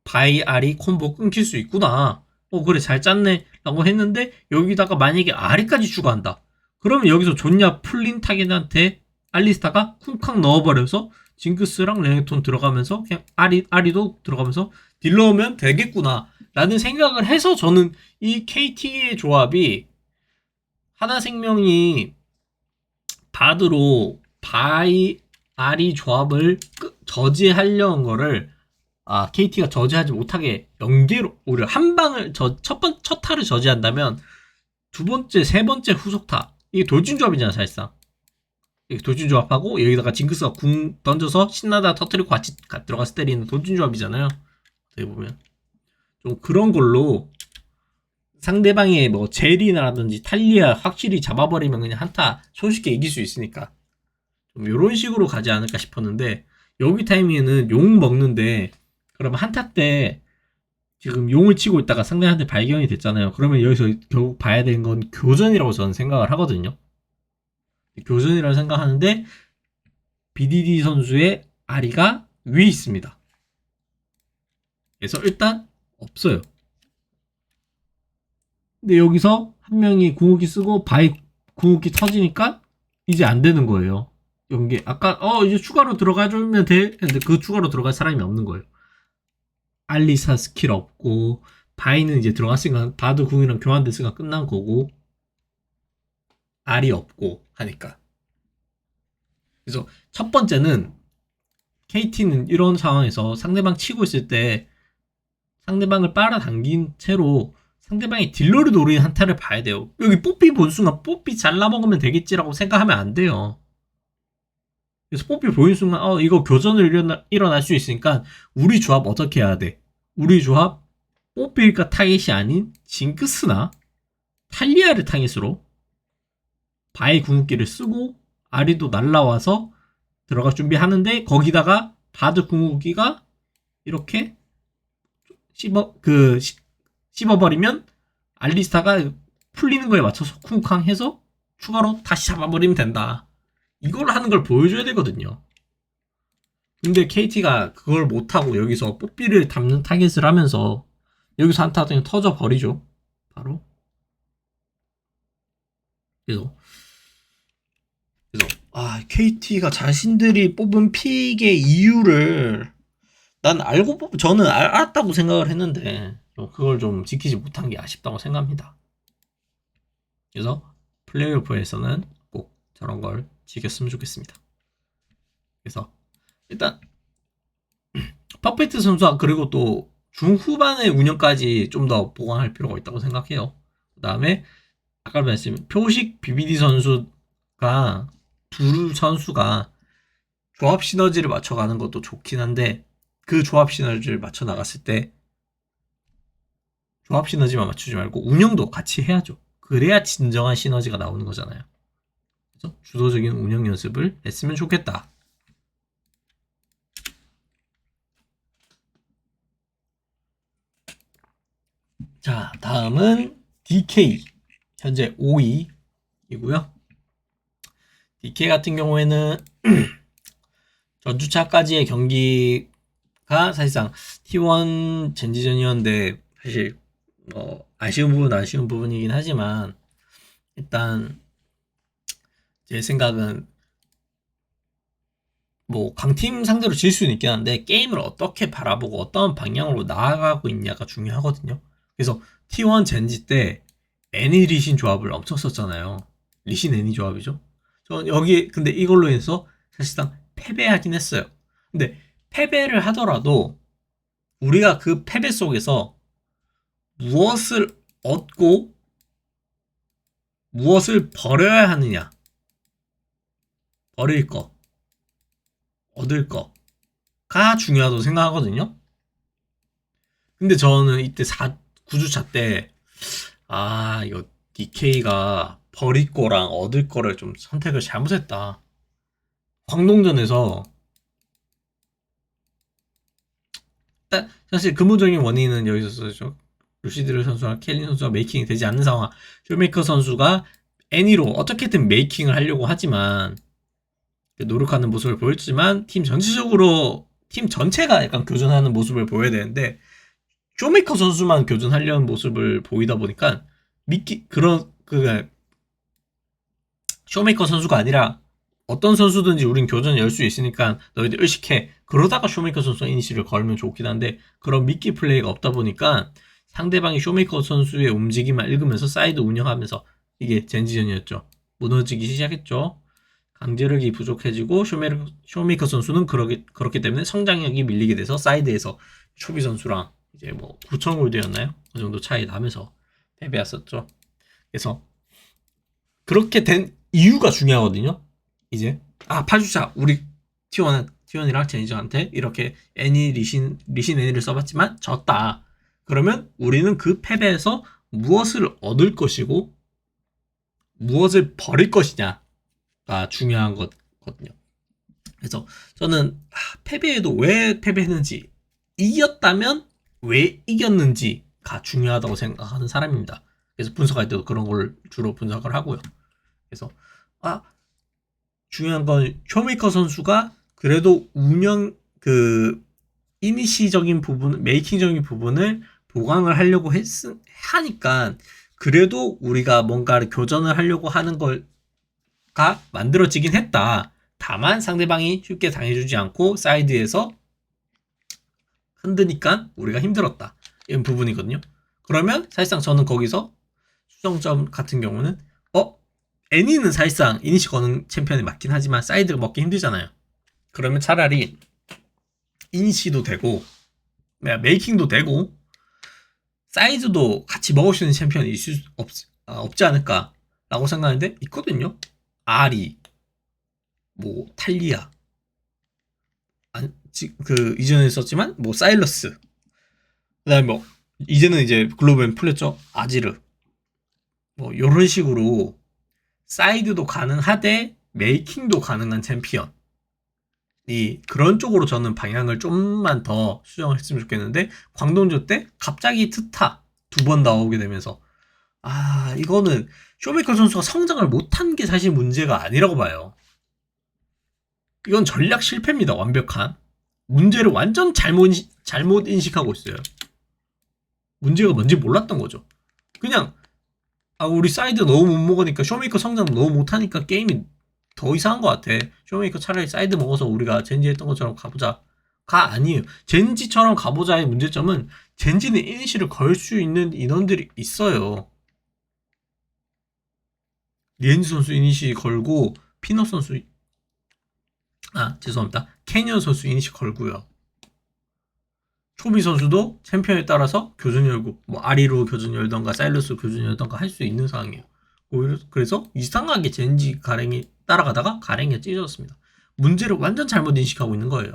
바이 아리 콤보 끊길 수 있구나. 그래 잘 짰네 라고 했는데 여기다가 만약에 아리까지 추가한다. 그러면 여기서 존냐 풀린 타겟한테 알리스타가 쿵쾅 넣어버려서 징크스랑 레넥톤 들어가면서 그냥 아리도 들어가면서 딜러오면 되겠구나 라는 생각을 해서 저는 이 KT의 조합이 하나생명이 바드로 바이 아리 조합을 저지하려는 거를 KT가 저지하지 못하게 연계로 오히려 한 방을 첫 타를 저지한다면 두 번째, 세 번째 후속타 이게 돌진조합이잖아 사실상. 이게 돌진조합하고 여기다가 징크스가 궁 던져서 신나다 터뜨리고 같이 들어가서 때리는 돌진조합이잖아요. 어떻게 보면 좀 그런 걸로 상대방의 뭐 제리나라든지 탈리아 확실히 잡아버리면 그냥 한타 손쉽게 이길 수 있으니까 좀 이런 식으로 가지 않을까 싶었는데, 여기 타이밍에는 용 먹는데 그러면 한타 때 지금 용을 치고 있다가 상대한테 발견이 됐잖아요. 그러면 여기서 결국 봐야 되는 건 교전이라고 저는 생각을 하거든요. 교전이라고 생각하는데 BDD 선수의 아리가 위에 있습니다. 그래서 일단 없어요. 근데 여기서 한 명이 궁극기 쓰고 바이 궁극기 터지니까 이제 안 되는 거예요. 연계 아까 이제 추가로 들어가주면 돼 근데 그 추가로 들어갈 사람이 없는 거예요. 알리사 스킬 없고 바이는 이제 들어갔으니까 바드 궁이랑 교환됐으니까 끝난 거고 알이 없고 하니까. 그래서 첫 번째는 KT는 이런 상황에서 상대방 치고 있을 때 상대방을 빨아당긴 채로 상대방이 딜러를 노리는 한타를 봐야 돼요. 여기 뽀삐 본 순간 뽀삐 잘라먹으면 되겠지라고 생각하면 안 돼요. 그래서 뽀삐 보인 순간 이거 교전을 일어날 수 있으니까 우리 조합 어떻게 해야 돼? 우리 조합 뽀삐가 타겟이 아닌 징크스나 탈리아를 타겟으로 바이 궁극기를 쓰고 아리도 날라와서 들어갈 준비하는데 거기다가 바드 궁극기가 이렇게 씹어버리면 알리스타가 풀리는 거에 맞춰서 쿵쾅 해서 추가로 다시 잡아버리면 된다. 이걸 하는 걸 보여줘야 되거든요. 근데 KT가 그걸 못하고 여기서 뽀삐를 담는 타겟을 하면서 여기서 한타 그냥 터져버리죠. 바로. 그래서 KT가 자신들이 뽑은 픽의 이유를 저는 알았다고 생각을 했는데 그걸 좀 지키지 못한 게 아쉽다고 생각합니다. 그래서 플레이오프에서는 꼭 저런 걸 지켰으면 좋겠습니다. 그래서 일단 퍼펙트 선수와 그리고 또 중후반의 운영까지 좀 더 보강할 필요가 있다고 생각해요. 그 다음에 아까 말씀 표식 BBD 선수가 두 선수가 조합 시너지를 맞춰가는 것도 좋긴 한데 그 조합 시너지를 맞춰 나갔을 때 조합 시너지만 맞추지 말고 운영도 같이 해야죠. 그래야 진정한 시너지가 나오는 거잖아요. 그래서 주도적인 운영 연습을 했으면 좋겠다. 자, 다음은 DK. 현재 5위이고요. DK 같은 경우에는 전주차까지의 경기가 사실상 T1 젠지전이었는데 사실 아쉬운 부분이긴 하지만 일단 제 생각은 강팀 상대로 질 수는 있긴 한데 게임을 어떻게 바라보고 어떤 방향으로 나아가고 있냐가 중요하거든요. 그래서 T1 젠지 때 애니리신 조합을 엄청 썼잖아요. 리신 애니 조합이죠. 전 여기 근데 이걸로 해서 사실상 패배하긴 했어요. 근데 패배를 하더라도 우리가 그 패배 속에서 무엇을 얻고 무엇을 버려야 하느냐, 버릴 거, 얻을 거가 중요하다고 생각하거든요. 근데 저는 이때 9주차 때, 이거 DK가 버릴 거랑 얻을 거를 좀 선택을 잘못했다. 광동전에서, 사실 근본적인 원인은 여기서 쓰죠. 루시드르 선수와 켈린 선수가 메이킹이 되지 않는 상황. 쇼메이커 선수가 애니로 어떻게든 메이킹을 하려고 하지만, 노력하는 모습을 보였지만, 팀 전체적으로, 팀 전체가 약간 교전하는 모습을 보여야 되는데, 쇼메이커 선수만 교전하려는 모습을 보이다 보니까 쇼메이커 선수가 아니라 어떤 선수든지 우린 교전 열 수 있으니까 너희들 의식해. 그러다가 쇼메이커 선수가 이니시를 걸면 좋긴 한데 그런 미끼 플레이가 없다 보니까 상대방이 쇼메이커 선수의 움직임만 읽으면서 사이드 운영하면서 이게 젠지전이었죠. 무너지기 시작했죠. 강제력이 부족해지고 쇼메이커 선수는 그렇기 때문에 성장력이 밀리게 돼서 사이드에서 초비 선수랑 이제 뭐 9,000골드였나요? 그 정도 차이 나면서 패배했었죠. 그래서 그렇게 된 이유가 중요하거든요. 이제 8주차 우리 T1이랑 제니저한테 이렇게 리신 애니를 써봤지만 졌다. 그러면 우리는 그 패배에서 무엇을 얻을 것이고 무엇을 버릴 것이냐가 중요한 거거든요. 그래서 저는 패배에도 왜 패배했는지, 이겼다면 왜 이겼는지가 중요하다고 생각하는 사람입니다. 그래서 분석할 때도 그런 걸 주로 분석을 하고요. 그래서 중요한 건 쇼메이커 선수가 그래도 이니시적인 부분, 메이킹적인 부분을 보강을 하려고 하니까 그래도 우리가 뭔가를 교전을 하려고 하는 걸가 만들어지긴 했다. 다만 상대방이 쉽게 당해주지 않고 사이드에서 흔드니까 우리가 힘들었다. 이런 부분이거든요. 그러면 사실상 저는 거기서 수정점 같은 경우는 애니는 사실상 이니시 거는 챔피언이 맞긴 하지만 사이드가 먹기 힘들잖아요. 그러면 차라리 이니시도 되고 메이킹도 되고 사이드도 같이 먹을 수 있는 챔피언이 없지 않을까 라고 생각하는데 있거든요. 아리, 뭐 탈리아, 이전에 썼지만 뭐 사일러스, 그다음에 뭐 이제는 이제 글로벌 풀렸죠. 아지르, 뭐 이런 식으로 사이드도 가능하되 메이킹도 가능한 챔피언이 그런 쪽으로 저는 방향을 좀만 더 수정을 했으면 좋겠는데 광동조 때 갑자기 트타 2번 나오게 되면서 이거는 쇼메이커 선수가 성장을 못한 게 사실 문제가 아니라고 봐요. 이건 전략 실패입니다. 완벽한 문제를 완전 잘못 인식하고 있어요. 문제가 뭔지 몰랐던 거죠. 그냥 우리 사이드 너무 못 먹으니까 쇼메이커 성장 너무 못하니까 게임이 더 이상한 것 같아. 쇼메이커 차라리 사이드 먹어서 우리가 젠지 했던 것처럼 가보자. 가 아니에요. 젠지처럼 가보자의 문제점은 젠지는 이니시를 걸 수 있는 인원들이 있어요. 리엔지 선수 이니시 걸고 피넛 선수 죄송합니다. 캐니언 선수 이니시 걸고요. 초비 선수도 챔피언에 따라서 교전 열고 뭐 아리로 교전 열던가 사일러스 교전 열던가 할 수 있는 상황이에요. 그래서 이상하게 젠지 가랭이 따라가다가 가랭이가 찢어졌습니다. 문제를 완전 잘못 인식하고 있는 거예요.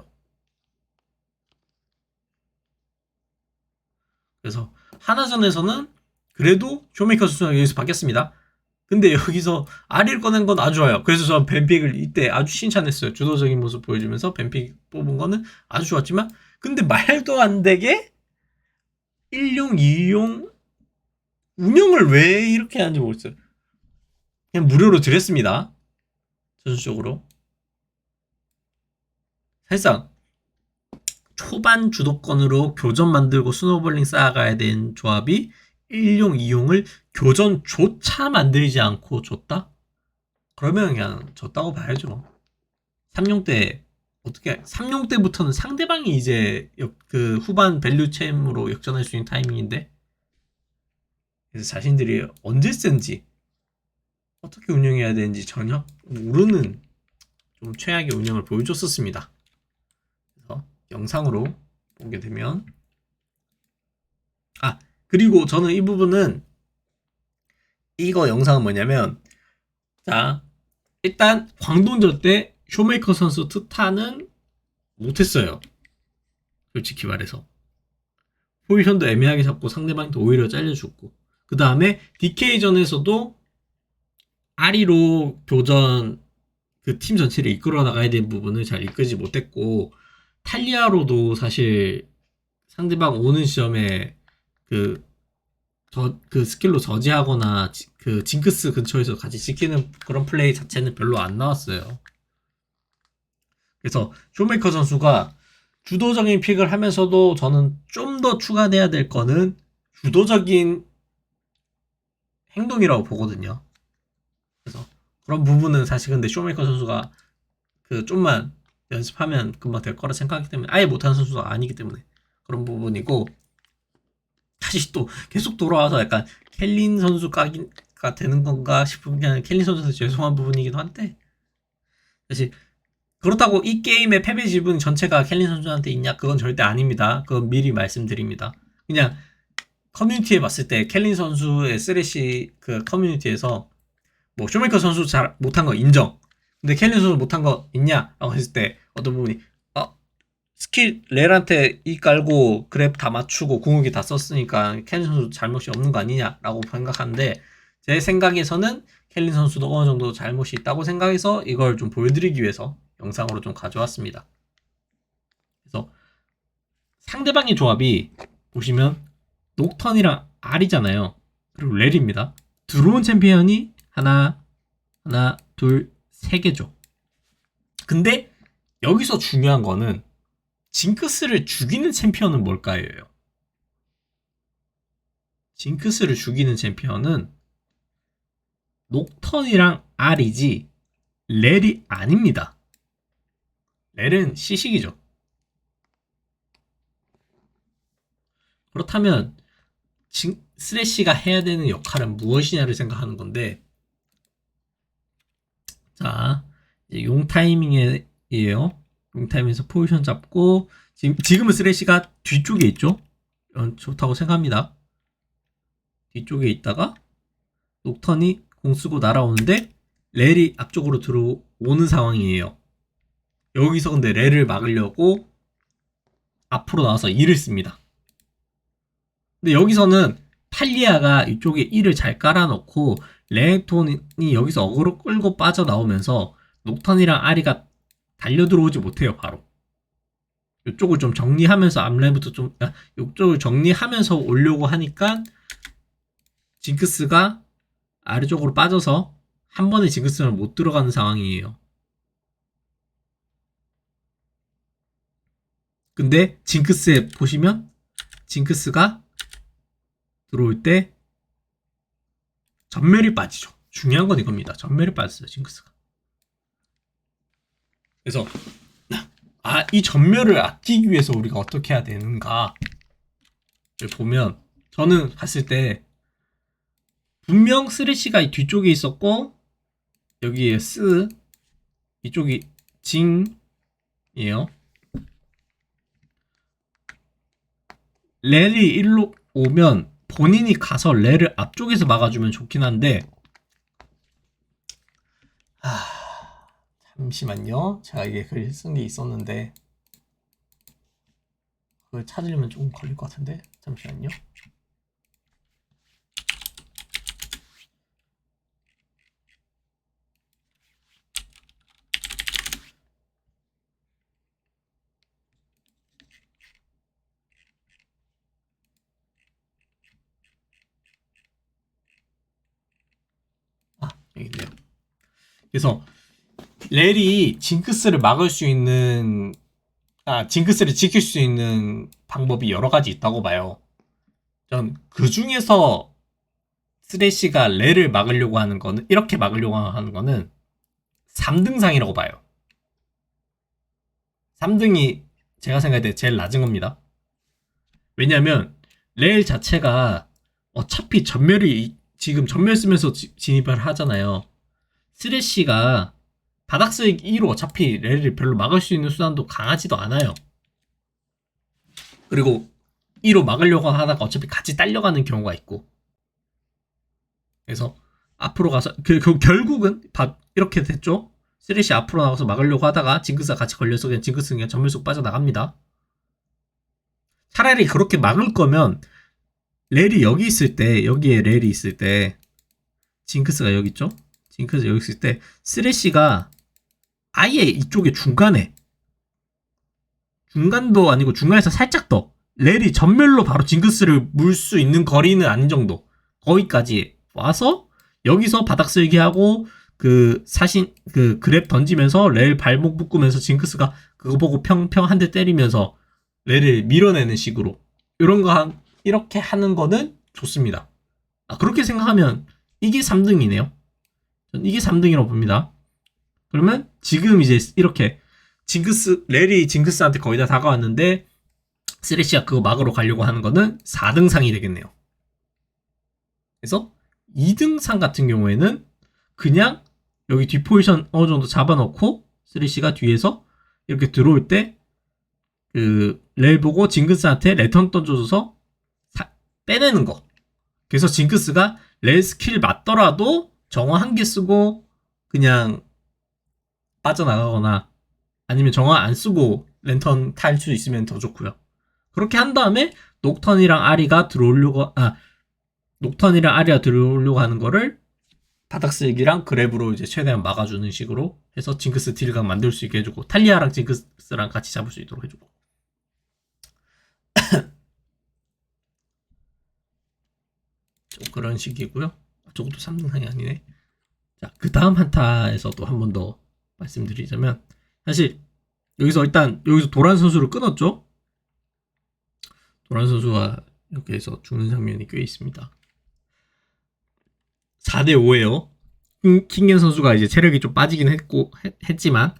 그래서 하나전에서는 그래도 쇼메이커 선수가 여기서 바뀌었습니다. 근데 여기서 아리를 꺼낸 건 아주 좋아요. 그래서 저 뱀픽을 이때 아주 칭찬했어요. 주도적인 모습 보여주면서 뱀픽 뽑은 거는 아주 좋았지만 근데 말도 안 되게 1용, 2용 운영을 왜 이렇게 하는지 모르겠어요. 그냥 무료로 드렸습니다. 전수적으로. 사실상 초반 주도권으로 교전 만들고 스노볼링 쌓아가야 되는 조합이 1용, 2용을 교전조차 만들지 않고 줬다? 그러면 그냥 졌다고 봐야죠. 3용 때 3용 때부터는 상대방이 이제 그 후반 밸류챔으로 역전할 수 있는 타이밍인데 그래서 자신들이 언제 센지 어떻게 운영해야 되는지 전혀 모르는 좀 최악의 운영을 보여줬었습니다. 그래서 영상으로 보게 되면 그리고 저는 이 부분은 이거 영상은 뭐냐면 자 일단 광동절 때 쇼메이커 선수 트타는 못했어요. 솔직히 말해서 포지션도 애매하게 잡고 상대방도 오히려 잘려주고 그 다음에 DK전에서도 아리로 교전 그 팀 전체를 이끌어 나가야 되는 부분을 잘 이끌지 못했고 탈리아로도 사실 상대방 오는 시점에 그 그 스킬로 저지하거나 그 징크스 근처에서 같이 지키는 그런 플레이 자체는 별로 안 나왔어요. 그래서 쇼메이커 선수가 주도적인 픽을 하면서도 저는 좀 더 추가돼야 될 거는 주도적인 행동이라고 보거든요. 그래서 그런 부분은 사실 근데 쇼메이커 선수가 그 좀만 연습하면 금방 될 거라 생각하기 때문에 아예 못하는 선수가 아니기 때문에 그런 부분이고 다시 또 계속 돌아와서 약간 켈린 선수 까기가 되는 건가 싶은 게 켈린 선수한테 죄송한 부분이기도 한데 사실 그렇다고 이 게임의 패배 지분 전체가 켈린 선수한테 있냐? 그건 절대 아닙니다. 그건 미리 말씀드립니다. 그냥 커뮤니티에 봤을 때 켈린 선수의 쓰레쉬 그 커뮤니티에서 뭐 쇼메이커 선수 잘 못한 거 인정. 근데 켈린 선수 못한 거 있냐? 라고 했을 때 어떤 부분이 스킬 렐한테 이 깔고 그랩 다 맞추고 궁극기 다 썼으니까 켈린 선수 잘못이 없는 거 아니냐라고 생각하는데 제 생각에서는 켈린 선수도 어느 정도 잘못이 있다고 생각해서 이걸 좀 보여드리기 위해서 영상으로 좀 가져왔습니다. 그래서 상대방의 조합이 보시면 녹턴이랑 알이잖아요. 그리고 렐입니다. 들어온 챔피언이 하나, 둘, 세 개죠. 근데 여기서 중요한 거는 징크스를 죽이는 챔피언은 뭘까요? 징크스를 죽이는 챔피언은 녹턴이랑 알이지 렐이 아닙니다. 렐은 시식이죠. 그렇다면 스레시가 해야 되는 역할은 무엇이냐를 생각하는 건데 자 이제 용 타이밍이에요. 용 타이밍에서 포지션 잡고 지금은 스레시가 뒤쪽에 있죠. 좋다고 생각합니다. 뒤쪽에 있다가 녹턴이 공 쓰고 날아오는데 렐이 앞쪽으로 들어오는 상황이에요. 여기서 근데 렐을 막으려고 앞으로 나와서 E를 씁니다. 근데 여기서는 탈리아가 이쪽에 E를 잘 깔아놓고 레넥톤이 여기서 어그로 끌고 빠져나오면서 녹턴이랑 아리가 달려들어오지 못해요. 바로 이쪽을 좀 정리하면서 앞라인부터 좀 이쪽을 정리하면서 오려고 하니까 징크스가 아래쪽으로 빠져서 한 번에 징크스는 못 들어가는 상황이에요. 근데 징크스에 보시면 징크스가 들어올 때 전멸이 빠지죠. 중요한 건 이겁니다. 전멸이 빠졌어요. 징크스가. 그래서 이 전멸을 아끼기 위해서 우리가 어떻게 해야 되는가 보면 저는 봤을 때 분명 쓰레쉬가 뒤쪽에 있었고 여기에 이쪽이 징이에요. 렐이 일로 오면 본인이 가서 렐을 앞쪽에서 막아주면 좋긴 한데 잠시만요. 제가 이게 글 쓴 게 있었는데 그걸 찾으려면 조금 걸릴 것 같은데 잠시만요. 여기 있네요. 그래서 렐이 징크스를 막을 수 있는 징크스를 지킬 수 있는 방법이 여러 가지 있다고 봐요. 전 그 중에서 쓰레쉬가 렐을 막으려고 하는 거는 이렇게 막으려고 하는 거는 3등상이라고 봐요. 3등이 제가 생각할 때 제일 낮은 겁니다. 왜냐면 렐 자체가 어차피 전멸이 지금 전멸 쓰면서 진입을 하잖아요. 쓰레쉬가 바닥스익 2로 어차피 랠리를 별로 막을 수 있는 수단도 강하지도 않아요. 그리고 2로 막으려고 하다가 어차피 같이 딸려가는 경우가 있고. 그래서 앞으로 가서 결국은 이렇게 됐죠. 쓰레쉬 앞으로 나가서 막으려고 하다가 징크스가 같이 걸려서 그냥 징크스는 그냥 전멸 속 빠져나갑니다. 차라리 그렇게 막을 거면 렐이 여기 있을 때, 여기에 렐이 있을 때 징크스가 여기 있죠? 징크스 여기 있을 때 쓰레쉬가 아예 이쪽에 중간도 아니고 중간에서 살짝 더 렐이 전멸로 바로 징크스를 물 수 있는 거리는 아닌 정도 거기까지 와서 여기서 바닥 쓸기 하고 그 그랩 던지면서 렐 발목 묶으면서 징크스가 그거 보고 평평 한 대 때리면서 렐을 밀어내는 식으로 이렇게 하는 거는 좋습니다. 그렇게 생각하면 이게 3등이네요. 전 이게 3등이라고 봅니다. 그러면 지금 이제 이렇게 렐이 징크스한테 거의 다 다가왔는데 쓰레쉬가 그거 막으러 가려고 하는 거는 4등상이 되겠네요. 그래서 2등상 같은 경우에는 그냥 여기 뒷 포지션 어느 정도 잡아놓고 쓰레쉬가 뒤에서 이렇게 들어올 때 렐 보고 징크스한테 레턴 던져줘서 빼내는 거. 그래서 징크스가 렐 스킬 맞더라도 정화 한 개 쓰고 그냥 빠져나가거나 아니면 정화 안 쓰고 랜턴 탈 수 있으면 더 좋고요. 그렇게 한 다음에 녹턴이랑 아리가 들어오려고 하는 거를 바닥쓰기랑 그랩으로 이제 최대한 막아주는 식으로 해서 징크스 딜각 만들 수 있게 해주고 탈리아랑 징크스랑 같이 잡을 수 있도록 해주고 좀 그런 식이고요. 저것도 3등상이 아니네. 자, 그 다음 한타에서도 한 번 더 말씀드리자면 사실 여기서 도란 선수를 끊었죠. 도란 선수가 이렇게 해서 죽는 장면이 꽤 있습니다. 4대5예요. 킹겐 선수가 이제 체력이 좀 빠지긴 했지만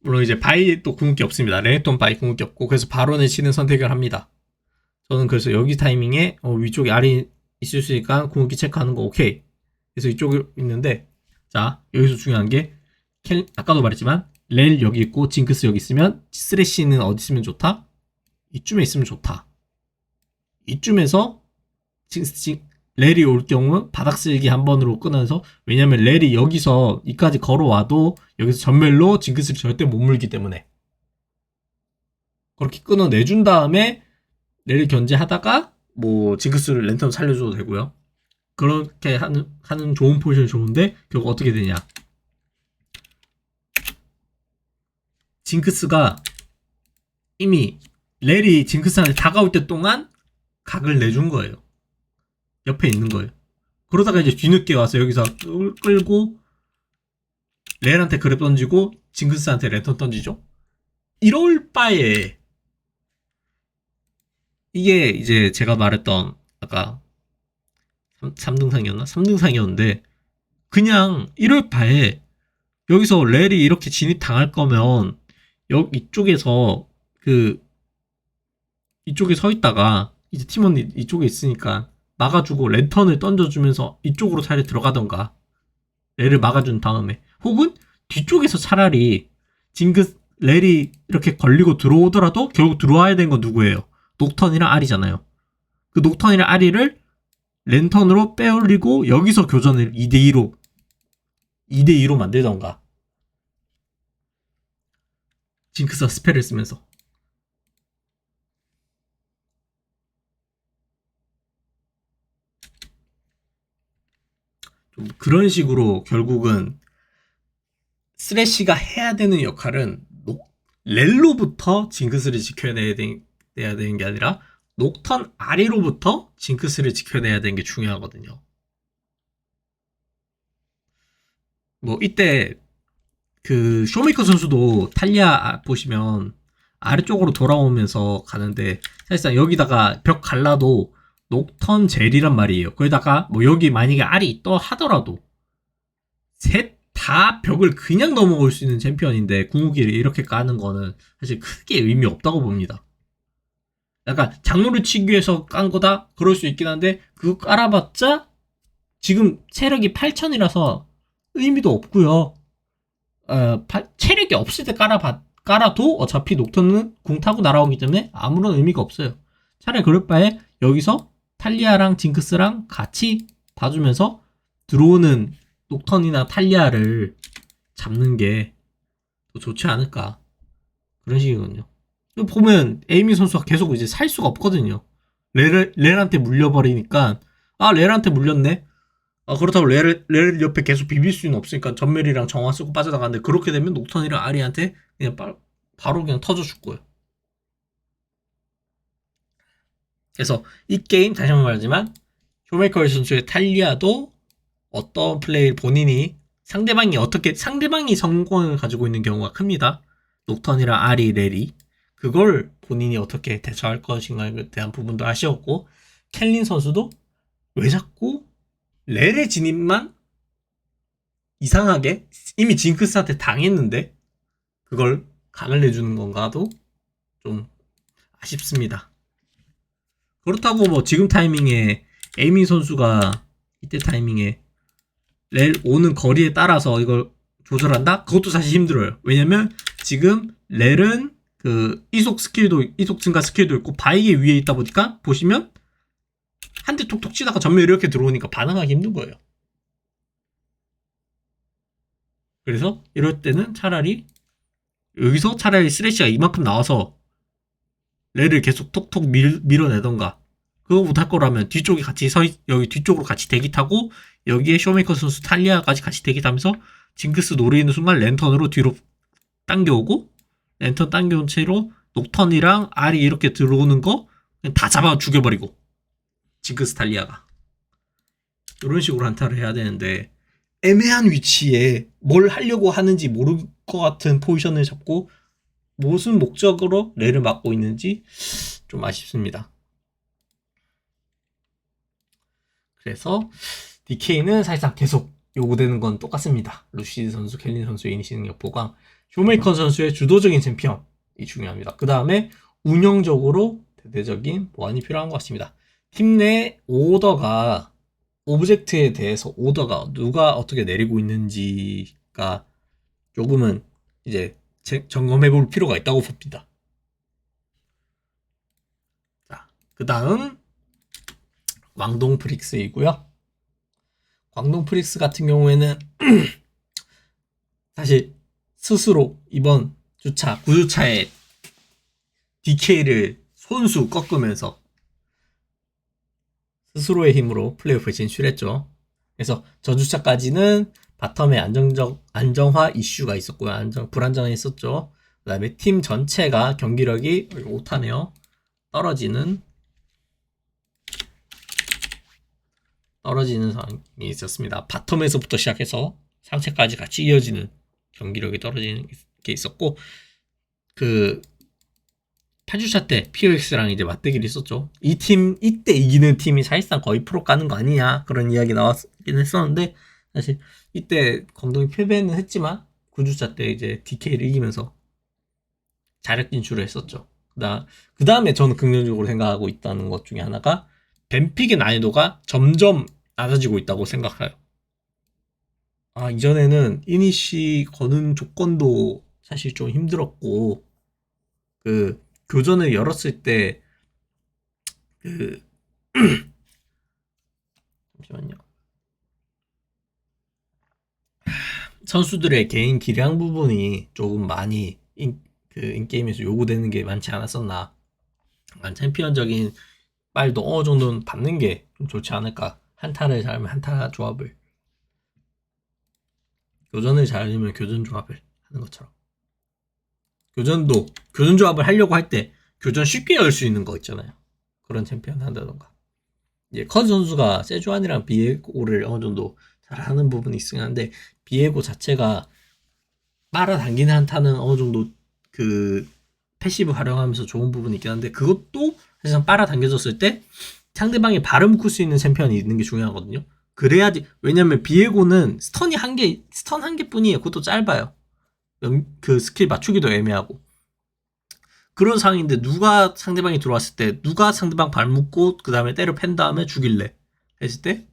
물론 이제 바이 또 궁극기 없습니다. 레넥톤 바이 궁극기 없고 그래서 바론을 치는 선택을 합니다. 저는 그래서 여기 타이밍에 위쪽에 알이 있을 수 있으니까 궁극기 체크하는 거 오케이. 그래서 이쪽에 있는데 자 여기서 중요한 게 아까도 말했지만 렐 여기 있고 징크스 여기 있으면 쓰레쉬는 어디 있으면 좋다? 이쯤에 있으면 좋다. 이쯤에서 렐이 올 경우 바닥 쓸기 한 번으로 끊어서 왜냐면 렐이 여기서 이까지 걸어와도 여기서 전멸로 징크스를 절대 못 물기 때문에 그렇게 끊어내준 다음에 렐을 견제하다가 뭐 징크스를 랜턴 살려줘도 되고요. 그렇게 하는 좋은 포지션이 좋은데 결국 어떻게 되냐? 징크스가 이미 렐이 징크스한테 다가올 때 동안 각을 내준 거예요. 옆에 있는 거예요. 그러다가 이제 뒤늦게 와서 여기서 끌고 렐한테 그랩 던지고 징크스한테 랜턴 던지죠. 이럴 바에 이게 이제 제가 말했던 아까 3등상이었나? 3등상이었는데 그냥 이럴 바에 여기서 렐이 이렇게 진입 당할 거면 이쪽에서 이쪽에 서 있다가 이제 팀원이 이쪽에 있으니까 막아주고 랜턴을 던져주면서 이쪽으로 차라리 들어가던가 렐을 막아준 다음에 혹은 뒤쪽에서 차라리 렐이 이렇게 걸리고 들어오더라도 결국 들어와야 되는 건 누구예요? 녹턴이랑 아리잖아요. 그 녹턴이랑 아리를 랜턴으로 빼올리고 여기서 교전을 2대2로 만들던가 징크스가 스펠을 쓰면서 좀 그런 식으로 결국은 쓰레쉬가 해야 되는 역할은 렐로부터 징크스를 지켜내야 되는 게 아니라 녹턴 아래로부터 징크스를 지켜내야 되는 게 중요하거든요. 뭐 이때 쇼메이커 선수도 탈리아 보시면 아래쪽으로 돌아오면서 가는데 사실상 여기다가 벽 갈라도 녹턴 젤이란 말이에요. 거기다가 뭐 여기 만약에 알이 있다 하더라도 셋 다 벽을 그냥 넘어올 수 있는 챔피언인데 궁극기를 이렇게 까는 거는 사실 크게 의미 없다고 봅니다. 약간 장로를 치기 위해서 깐 거다? 그럴 수 있긴 한데 그거 깔아봤자 지금 체력이 8000이라서 의미도 없고요. 체력이 없을 때 깔아도 어차피 녹턴은 궁 타고 날아오기 때문에 아무런 의미가 없어요. 차라리 그럴 바에 여기서 탈리아랑 징크스랑 같이 봐주면서 들어오는 녹턴이나 탈리아를 잡는 게 더 좋지 않을까. 그런 식이거든요. 보면 에이미 선수가 계속 이제 살 수가 없거든요. 렐한테 물려버리니까, 아, 렐한테 물렸네? 아, 그렇다고 렐 옆에 계속 비빌 수는 없으니까 전멸이랑 정화 쓰고 빠져나가는데, 그렇게 되면 녹턴이랑 아리한테 그냥 바로 그냥 터져 죽고요. 그래서 이 게임, 다시 한번 말하지만, 쇼메이커 선수의 탈리아도 어떤 플레이 본인이 상대방이 성공을 가지고 있는 경우가 큽니다. 녹턴이랑 아리, 렐이. 그걸 본인이 어떻게 대처할 것인가에 대한 부분도 아쉬웠고, 켈린 선수도 왜 자꾸 렐의 진입만 이상하게 이미 징크스한테 당했는데 그걸 강을 내주는 건가도 좀 아쉽습니다. 그렇다고 뭐 지금 타이밍에 에이미 선수가 이때 타이밍에 렐 오는 거리에 따라서 이걸 조절한다? 그것도 사실 힘들어요. 왜냐면 지금 렐은 그 이속 증가 스킬도 있고 바이게 위에 있다 보니까 보시면 한 대 톡톡 치다가 전면 이렇게 들어오니까 반응하기 힘든 거예요. 그래서 이럴 때는 여기서 차라리 쓰레쉬가 이만큼 나와서 렐을 계속 톡톡 밀어내던가, 그거 못할 거라면 뒤쪽에 같이 여기 뒤쪽으로 같이 대기 타고 여기에 쇼메이커 선수 탈리아까지 같이 대기 타면서 징크스 노리는 순간 랜턴으로 뒤로 당겨오고, 랜턴 당겨온 채로 녹턴이랑 알이 이렇게 들어오는 거 다 잡아 죽여버리고, 징크스 탈리아가 이런 식으로 한타를 해야 되는데 애매한 위치에 뭘 하려고 하는지 모를 것 같은 포지션을 잡고 무슨 목적으로 렐을 막고 있는지 좀 아쉽습니다. 그래서 DK는 사실상 계속 요구되는 건 똑같습니다. 루시드 선수, 켈린 선수의 이니시 능력 보강, 쇼메이커 선수의 주도적인 챔피언이 중요합니다. 그 다음에 운영적으로 대대적인 보완이 필요한 것 같습니다. 팀 내 오더가, 오브젝트에 대해서 오더가 누가 어떻게 내리고 있는지가 조금은 이제 점검해 볼 필요가 있다고 봅니다. 자, 그 다음 광동 프릭스이고요. 광동 프릭스 같은 경우에는 사실 스스로 이번 주차 9주차에 DK를 손수 꺾으면서 스스로의 힘으로 플레이오프에 진출했죠. 그래서 저주차까지는 바텀의 안정화 이슈가 있었고요. 불안정이 있었죠. 그 다음에 팀 전체가 경기력이 못하네요. 떨어지는 상황이 있었습니다. 바텀에서부터 시작해서 상체까지 같이 이어지는 경기력이 떨어지는 게 있었고, 그 8주차 때 POX랑 이제 맞대결이 있었죠. 이때 이기는 팀이 사실상 거의 프로 까는 거 아니냐, 그런 이야기 나왔긴 했었는데, 사실 이때 광동이 패배는 했지만 9주차 때 이제 DK를 이기면서 자력 진출을 했었죠. 그 다음에 저는 긍정적으로 생각하고 있다는 것 중에 하나가 뱀픽의 난이도가 점점 낮아지고 있다고 생각해요. 이전에는 이니시 거는 조건도 사실 좀 힘들었고, 그 교전을 열었을 때 잠시만요. 선수들의 개인 기량 부분이 조금 많이 인게임에서 요구되는 게 많지 않았었나. 챔피언적인 빨도 어느 정도는 받는 게 좀 좋지 않을까. 한타를 잘하면 한타 조합을, 교전을 잘하면 교전 조합을 하는 것처럼, 교전 조합을 하려고 할 때 교전 쉽게 열 수 있는 거 있잖아요. 그런 챔피언 한다던가. 이제 커즈 선수가 세주안이랑 비에고를 어느 정도 잘하는 부분이 있긴 한데, 비에고 자체가 빨아당기는 한타는 어느 정도 그 패시브 활용하면서 좋은 부분이 있긴 한데, 그것도 사실상 빨아당겨졌을 때 상대방이 발을 묶을 수 있는 챔피언이 있는 게 중요하거든요. 그래야지. 왜냐면 비에고는 스턴 한 개뿐이에요. 그것도 짧아요. 그 스킬 맞추기도 애매하고. 그런 상황인데 누가 상대방이 들어왔을 때 누가 상대방 발 묶고 그 다음에 때려 팬 다음에 죽일래 했을 때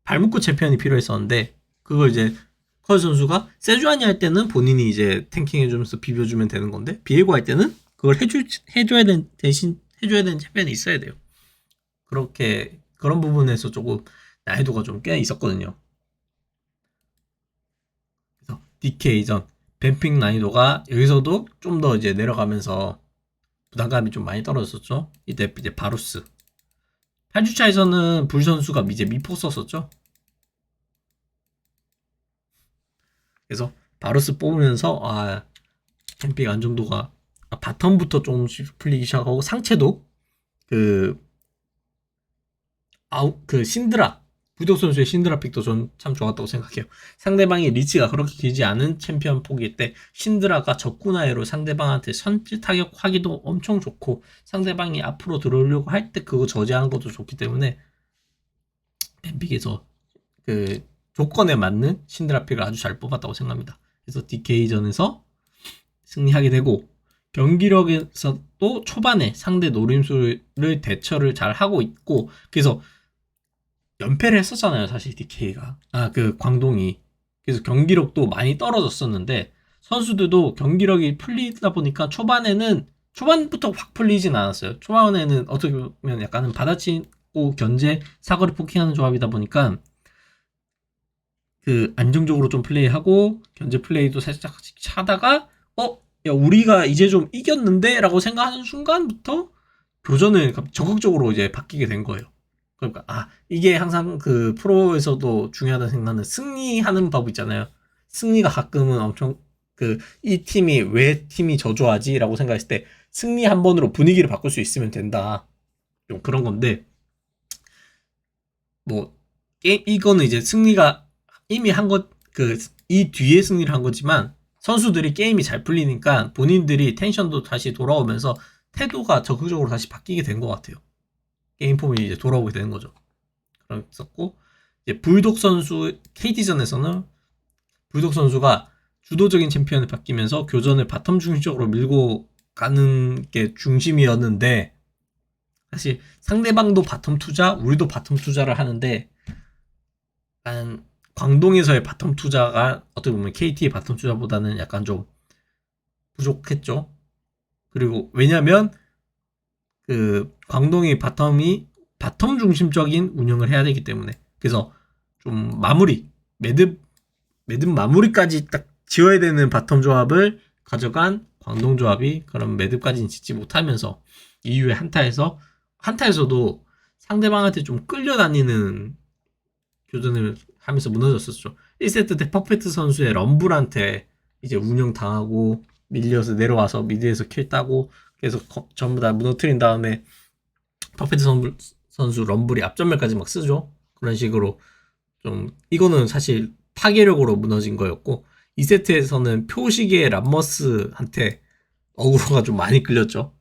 발 묶고 챔피언이 필요했었는데, 그걸 이제 커즈 선수가 세주아니 할 때는 본인이 이제 탱킹 해주면서 비벼주면 되는 건데, 비에고 할 때는 그걸 해줘야 되는, 대신 해줘야 되는 챔피언이 있어야 돼요. 그렇게, 그런 부분에서 조금 난이도가 좀 꽤 있었거든요. 그래서 DK전, 뱀핑 난이도가 여기서도 좀 더 이제 내려가면서 부담감이 좀 많이 떨어졌었죠. 이때 이제 바루스. 8주차에서는 불 선수가 이제 미포 썼었죠. 그래서 바루스 뽑으면서 뱀픽 안정도가 바텀부터 조금씩 풀리기 시작하고 상체도 그 신드라 부덕 선수의 신드라 픽도 전 참 좋았다고 생각해요. 상대방이 리치가 그렇게 길지 않은 챔피언 포기일 때 신드라가 적군화해로 상대방한테 선질 타격하기도 엄청 좋고 상대방이 앞으로 들어오려고 할 때 그거 저지하는 것도 좋기 때문에 뱀픽에서 그 조건에 맞는 신드라 픽을 아주 잘 뽑았다고 생각합니다. 그래서 DK전에서 승리하게 되고 경기력에서도 초반에 상대 노림수를 대처를 잘 하고 있고 그래서 연패를 했었잖아요 사실 DK가 그 광동이. 그래서 경기력도 많이 떨어졌었는데 선수들도 경기력이 풀리다 보니까 초반부터 확 풀리진 않았어요. 초반에는 어떻게 보면 약간은 받아치고 견제 사거리 포킹하는 조합이다 보니까 그 안정적으로 좀 플레이하고 견제 플레이도 살짝 차다가 야 우리가 이제 좀 이겼는데 라고 생각하는 순간부터 교전을 적극적으로 이제 바뀌게 된 거예요. 그러니까 이게 항상 그 프로에서도 중요하다는 생각하는 승리하는 법 있잖아요. 승리가 가끔은 엄청 이 팀이 왜 팀이 저조하지? 라고 생각했을 때 승리 한 번으로 분위기를 바꿀 수 있으면 된다. 좀 그런 건데 뭐 이거는 이제 승리가 이미 이 뒤에 승리를 한 거지만 선수들이 게임이 잘 풀리니까 본인들이 텐션도 다시 돌아오면서 태도가 적극적으로 다시 바뀌게 된 것 같아요. 게임 폼이 이제 돌아오게 되는 거죠. 그랬었고 이제 불독 선수 KT전에서는 불독 선수가 주도적인 챔피언을 바뀌면서 교전을 바텀 중심적으로 밀고 가는 게 중심이었는데 사실 상대방도 바텀 투자, 우리도 바텀 투자를 하는데 약간 광동에서의 바텀 투자가 어떻게 보면 KT의 바텀 투자보다는 약간 좀 부족했죠. 그리고 왜냐면 광동의 바텀 중심적인 운영을 해야 되기 때문에 그래서 좀 매듭 마무리까지 딱 지어야 되는 바텀 조합을 가져간 광동 조합이 그런 매듭까지는 짓지 못하면서 이후에 한타에서도 상대방한테 좀 끌려다니는 교전을 하면서 무너졌었죠. 1세트 때 퍼펙트 선수의 럼블한테 이제 운영당하고 밀려서 내려와서 미드에서 킬 따고 그래서 전부 다 무너뜨린 다음에 퍼펙트 선수 럼블이 앞전멸까지 막 쓰죠. 그런 식으로 좀 이거는 사실 파괴력으로 무너진 거였고 2세트에서는 표식의 람머스한테 어그로가 좀 많이 끌렸죠.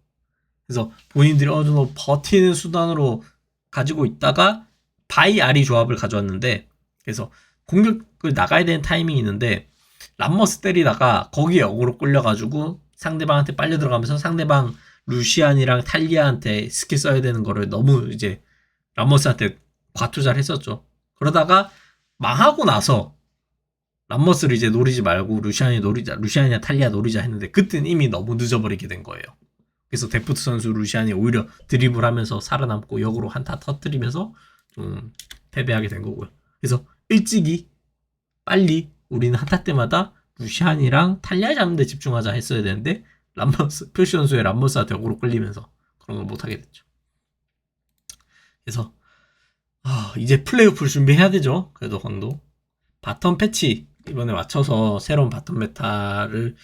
그래서 본인들이 어느 정도 버티는 수단으로 가지고 있다가 바이 아리 조합을 가져왔는데 그래서 공격을 나가야 되는 타이밍이 있는데 람머스 때리다가 거기에 어그로 끌려가지고 상대방한테 빨려 들어가면서 상대방 루시안이랑 탈리아한테 스킬 써야 되는 거를 너무 이제 람머스한테 과투자를 했었죠. 그러다가 망하고 나서 람머스를 이제 노리지 말고 루시안이나 탈리아 노리자 했는데 그때는 이미 너무 늦어버리게 된 거예요. 그래서 데프트 선수 루시안이 오히려 드리블하면서 살아남고 역으로 한타 터뜨리면서 좀 패배하게 된 거고요. 그래서 일찍이 빨리 우리는 한타 때마다 루시안이랑 탈리아 잡는 데 집중하자 했어야 되는데 표시 선수의 람머스한테 역으로 끌리면서 그런 걸 못하게 됐죠. 그래서 이제 플레이오프를 준비해야 되죠. 그래도 광도 바텀 패치 이번에 맞춰서 새로운 바텀 메타를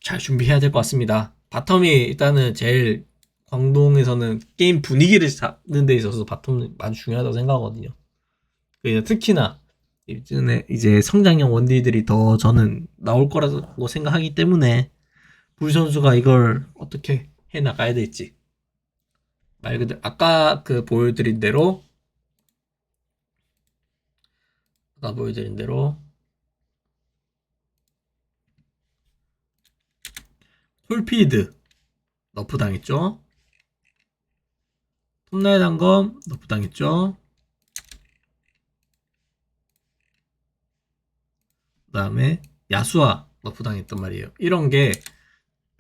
잘 준비해야 될 것 같습니다. 바텀이 일단은 제일 광동에서는 게임 분위기를 잡는 데 있어서 바텀이 아주 중요하다고 생각하거든요. 특히나 이제 성장형 원딜들이 더 저는 나올 거라고 생각하기 때문에 불 선수가 이걸 어떻게 해 나가야 될지 말 그대로 아까 보여드린 대로 톨피드 너프 당했죠. 톱날 단검 너프 당했죠. 그다음에 야수아 너프당했단 말이에요. 이런 게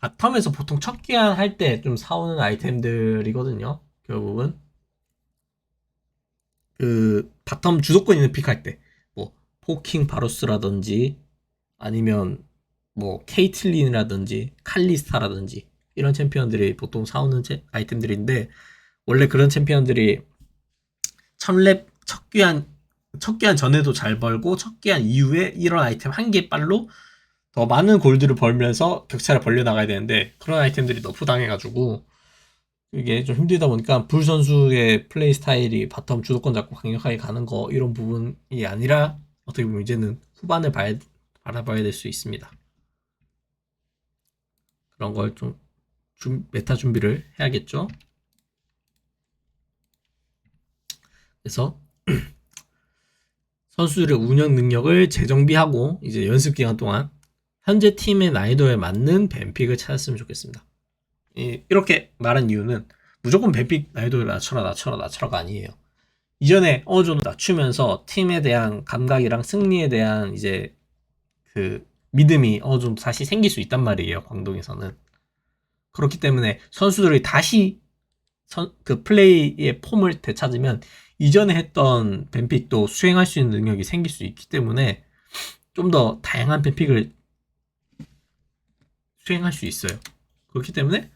바텀에서 보통 첫 기한 할 때 좀 사오는 아이템들이거든요. 결국은 그 바텀 주도권 있는 픽 할 때 뭐 포킹 바로스라든지 아니면 뭐 케이틀린이라든지 칼리스타라든지 이런 챔피언들이 보통 사오는 아이템들인데, 원래 그런 챔피언들이 첫랩 첫 기한 전에도 잘 벌고 첫 기한 이후에 이런 아이템 한 개 빨로 더 많은 골드를 벌면서 격차를 벌려 나가야 되는데, 그런 아이템들이 너프 당해가지고 이게 좀 힘들다 보니까 불 선수의 플레이 스타일이 바텀 주도권 잡고 강력하게 가는 거 이런 부분이 아니라 어떻게 보면 이제는 후반을 바라봐야 될 수 있습니다. 그런 걸 좀 메타 준비를 해야겠죠. 그래서 선수들의 운영 능력을 재정비하고 이제 연습 기간 동안 현재 팀의 난이도에 맞는 뱀픽을 찾았으면 좋겠습니다. 이렇게 말한 이유는 무조건 뱀픽 난이도를 낮춰라가 아니에요. 이전에 어느 정도 낮추면서 팀에 대한 감각이랑 승리에 대한 이제 그 믿음이 어느 정도 다시 생길 수 있단 말이에요. 광동에서는. 그렇기 때문에 선수들이 다시 그 플레이의 폼을 되찾으면 이전에 했던 뱀픽도 수행할 수 있는 능력이 생길 수 있기 때문에 좀 더 다양한 뱀픽을 수행할 수 있어요. 그렇기 때문에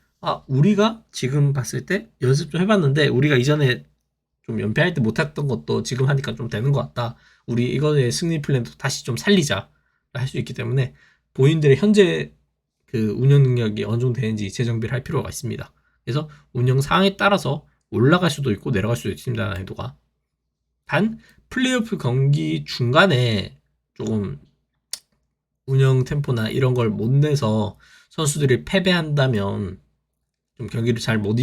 우리가 지금 봤을 때 연습 좀 해봤는데 우리가 이전에 좀 연패할 때 못했던 것도 지금 하니까 좀 되는 것 같다. 우리 이거의 승리 플랜도 다시 좀 살리자 할 수 있기 때문에 본인들의 현재 그 운영 능력이 어느 정도 되는지 재정비를 할 필요가 있습니다. 그래서 운영 상황에 따라서 올라갈 수도 있고 내려갈 수도 있습니다. 난이도가. 단 플레이오프 경기 중간에 조금 운영 템포나 이런 걸 못 내서 선수들이 패배한다면, 좀 경기를 잘 못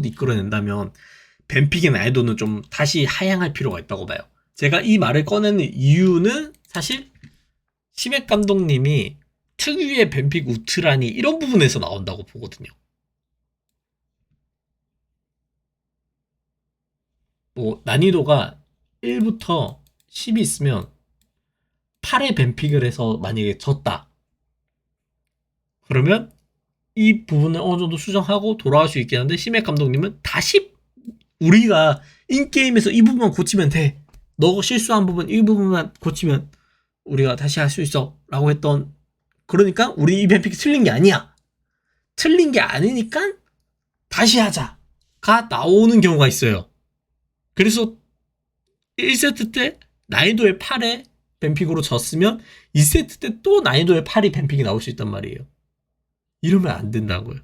이끌어낸다면 뱀픽의 난이도는 좀 다시 하향할 필요가 있다고 봐요. 제가 이 말을 꺼내는 이유는 사실 심액 감독님이 특유의 뱀픽 우트라니 이런 부분에서 나온다고 보거든요. 뭐 난이도가 1부터 10이 있으면 8의 뱀픽을 해서 만약에 졌다. 그러면 이 부분을 어느 정도 수정하고 돌아갈 수 있겠는데, 심액 감독님은 다시 우리가 인게임에서 이 부분만 고치면 돼. 너 실수한 부분 이 부분만 고치면 우리가 다시 할 수 있어. 라고 했던, 그러니까 우리 이 뱀픽이 틀린 게 아니야. 틀린 게 아니니까 다시 하자가 나오는 경우가 있어요. 그래서 1세트 때 난이도의 8에 뱀픽으로 졌으면 2세트 때 또 난이도의 8이 뱀픽이 나올 수 있단 말이에요. 이러면 안 된다고요.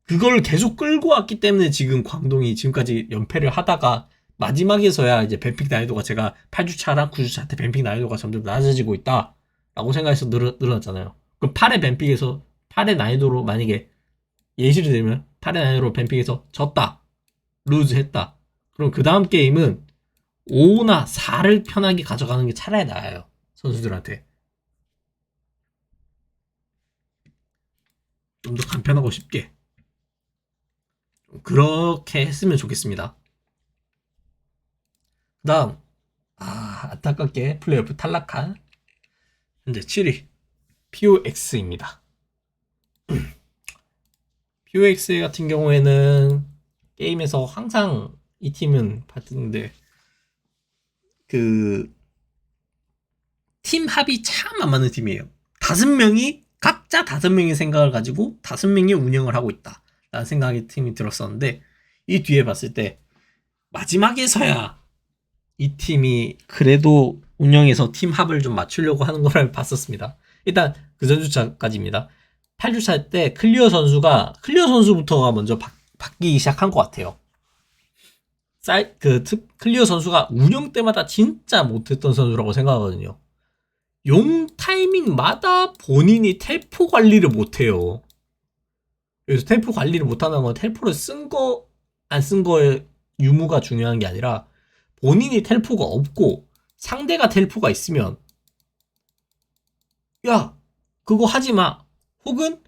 그걸 계속 끌고 왔기 때문에 지금 광동이 지금까지 연패를 하다가 마지막에서야 이제 뱀픽 난이도가, 제가 8주차랑 9주차 때 뱀픽 난이도가 점점 낮아지고 있다 라고 생각해서 늘어났잖아요. 그럼 8의 뱀픽에서 8의 난이도로 만약에 예시를 들면 8의 난이도로 뱀픽에서 졌다, 루즈 했다, 그럼 그 다음 게임은 5나 4를 편하게 가져가는 게 차라리 나아요. 선수들한테 좀 더 간편하고 쉽게 그렇게 했으면 좋겠습니다. 그 다음, 안타깝게 플레이오프 탈락한 현재 7위 POX입니다. POX 같은 경우에는 게임에서 항상 이 팀은 봤는데 그 팀 합이 참 안 맞는 팀이에요. 각자 5명의 생각을 가지고 5명이 운영을 하고 있다 라는 생각이 팀이 들었었는데, 이 뒤에 봤을 때 마지막에서야 이 팀이 그래도 운영해서 팀 합을 좀 맞추려고 하는 걸 봤었습니다. 일단 그 전주차까지입니다. 8주차 때 클리어 선수부터가 먼저 바뀌기 시작한 것 같아요. 클리어 선수가 운영 때마다 진짜 못했던 선수라고 생각하거든요. 용 타이밍마다 본인이 텔포 관리를 못해요. 그래서 텔포 관리를 못하는 건 텔포를 쓴 거, 안 쓴 거의 유무가 중요한 게 아니라, 본인이 텔포가 없고 상대가 텔포가 있으면 야 그거 하지마, 혹은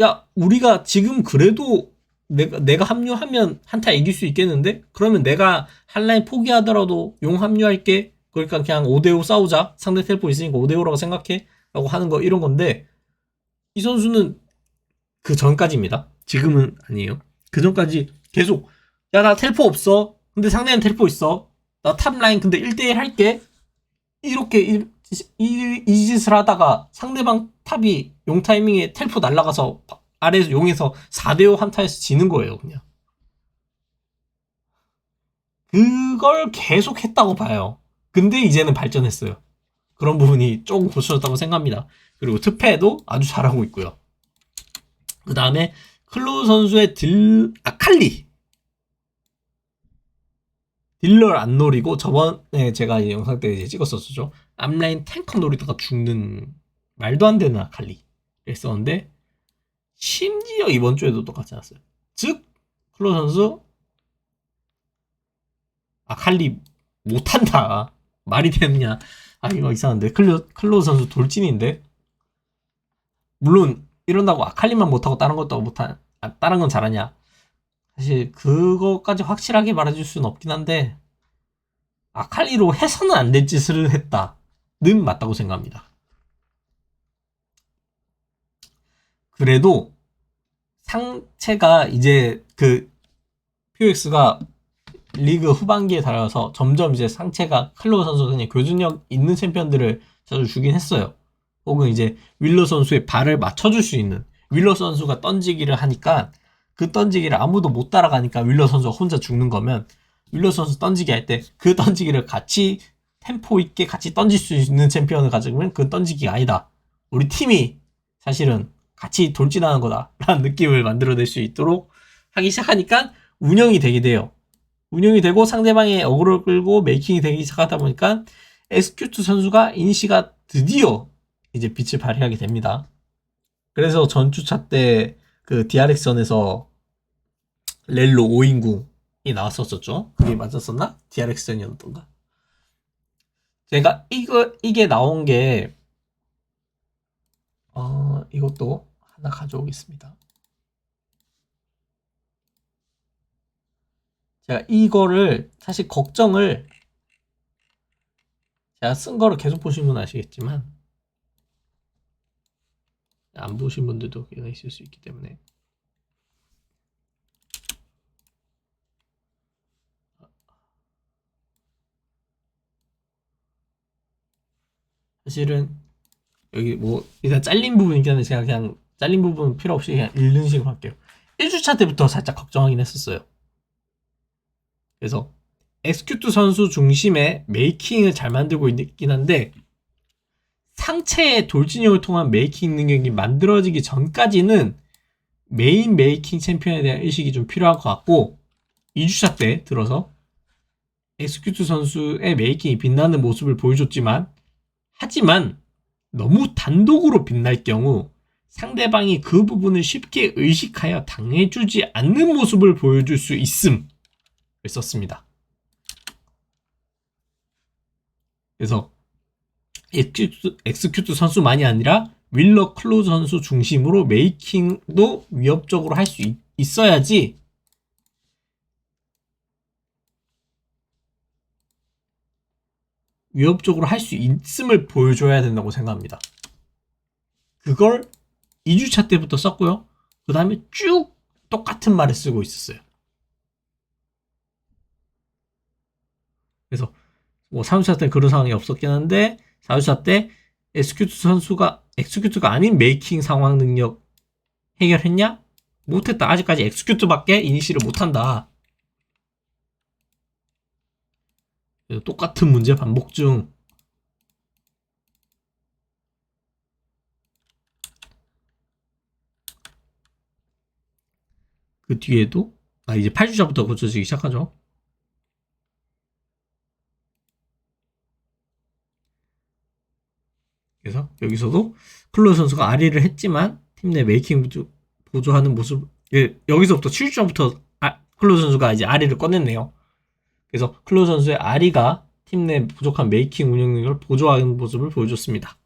야 우리가 지금 그래도 내가 합류하면 한타 이길 수 있겠는데? 그러면 내가 한라인 포기하더라도 용 합류할게. 그러니까 그냥 5대5 싸우자. 상대 텔포 있으니까 5대5라고 생각해. 라고 하는 거, 이런 건데, 이 선수는 그 전까지입니다. 지금은 아니에요. 그 전까지 계속, 야, 나 텔포 없어. 근데 상대는 텔포 있어. 나 탑라인 근데 1대1 할게. 이렇게 이 짓을 하다가 상대방 탑이 용 타이밍에 텔포 날아가서 아래에서 용에서 4대5 한타에서 지는 거예요, 그냥. 그걸 계속 했다고 봐요. 근데 이제는 발전했어요. 그런 부분이 조금 고쳐졌다고 생각합니다. 그리고 특패도 아주 잘하고 있고요. 그 다음에 클로우 선수의 칼리. 딜러를 안 노리고 저번에 제가 영상 때 이제 찍었었죠. 앞라인 탱커 노리다가 죽는 말도 안 되는 아칼리 했었는데, 심지어 이번 주에도 똑같지 않았어요. 즉 클로우 선수 아칼리 못한다. 말이 되느냐. 아, 이거 이상한데. 클로우 선수 돌진인데. 물론 이런다고 아칼리만 못하고 다른 것도 다른 건 잘하냐. 사실 그거까지 확실하게 말해줄 수는 없긴 한데, 아칼리로 해서는 안 될 짓을 했다는 맞다고 생각합니다. 그래도 상체가 이제 그 POX가 리그 후반기에 달아서 점점 이제 상체가 클로우 선수 그냥 교준력 있는 챔피언들을 자주 주긴 했어요. 혹은 이제 윌러 선수의 발을 맞춰줄 수 있는, 윌러 선수가 던지기를 하니까 그 던지기를 아무도 못 따라가니까 윌러 선수가 혼자 죽는 거면, 윌러 선수 던지기 할 때 그 던지기를 같이 템포 있게 같이 던질 수 있는 챔피언을 가지면 그 던지기가 아니다. 우리 팀이 사실은 같이 돌진하는 거다 라는 느낌을 만들어낼 수 있도록 하기 시작하니까 운영이 되게 돼요. 운영이 되고 상대방의 어그로를 끌고 메이킹이 되기 시작하다 보니까 엑스큐트 선수가 이니시가 드디어 이제 빛을 발휘하게 됩니다. 그래서 전주차 때 그 DRX전에서 렐로 5인궁이 나왔었죠. 그게 맞았었나? DRX전이었던가? 제가 이게 나온 게, 이것도 하나 가져오겠습니다. 제가 이거를 사실 걱정을, 제가 쓴 거를 계속 보신 분 아시겠지만 안 보신 분들도 꽤나 있을 수 있기 때문에, 사실은 여기 뭐 일단 잘린 부분이긴 한데 제가 그냥 잘린 부분 필요 없이 그냥 읽는 식으로 할게요. 1주차 때부터 살짝 걱정하긴 했었어요. 그래서 엑스큐트 선수 중심의 메이킹을 잘 만들고 있긴 한데, 상체의 돌진형을 통한 메이킹 능력이 만들어지기 전까지는 메인 메이킹 챔피언에 대한 의식이 좀 필요할 것 같고, 2주차 때 들어서 엑스큐트 선수의 메이킹이 빛나는 모습을 보여줬지만, 하지만 너무 단독으로 빛날 경우 상대방이 그 부분을 쉽게 의식하여 당해주지 않는 모습을 보여줄 수 있음을 썼습니다. 그래서 엑스큐트 선수만이 아니라 윌러 클로우 선수 중심으로 메이킹도 위협적으로 할 수 있어야지 위협적으로 할 수 있음을 보여줘야 된다고 생각합니다. 그걸 2주차 때부터 썼고요. 그 다음에 쭉 똑같은 말을 쓰고 있었어요. 그래서 뭐 3주차 때 그런 상황이 없었긴 한데, 4주차 때 엑스큐트가 아닌 메이킹 상황 능력 해결했냐? 못했다. 아직까지 엑스큐트밖에 이니시를 못한다. 똑같은 문제 반복 중. 그 뒤에도 이제 8주차부터 고쳐지기 시작하죠. 그래서 여기서도 클로우 선수가 아리를 했지만 팀 내 메이킹 보조하는 모습, 여기서부터 7주차부터 클로우 선수가 이제 아리를 꺼냈네요. 그래서 클로우 선수의 아리가 팀 내 부족한 메이킹 운영 능력을 보조하는 모습을 보여줬습니다.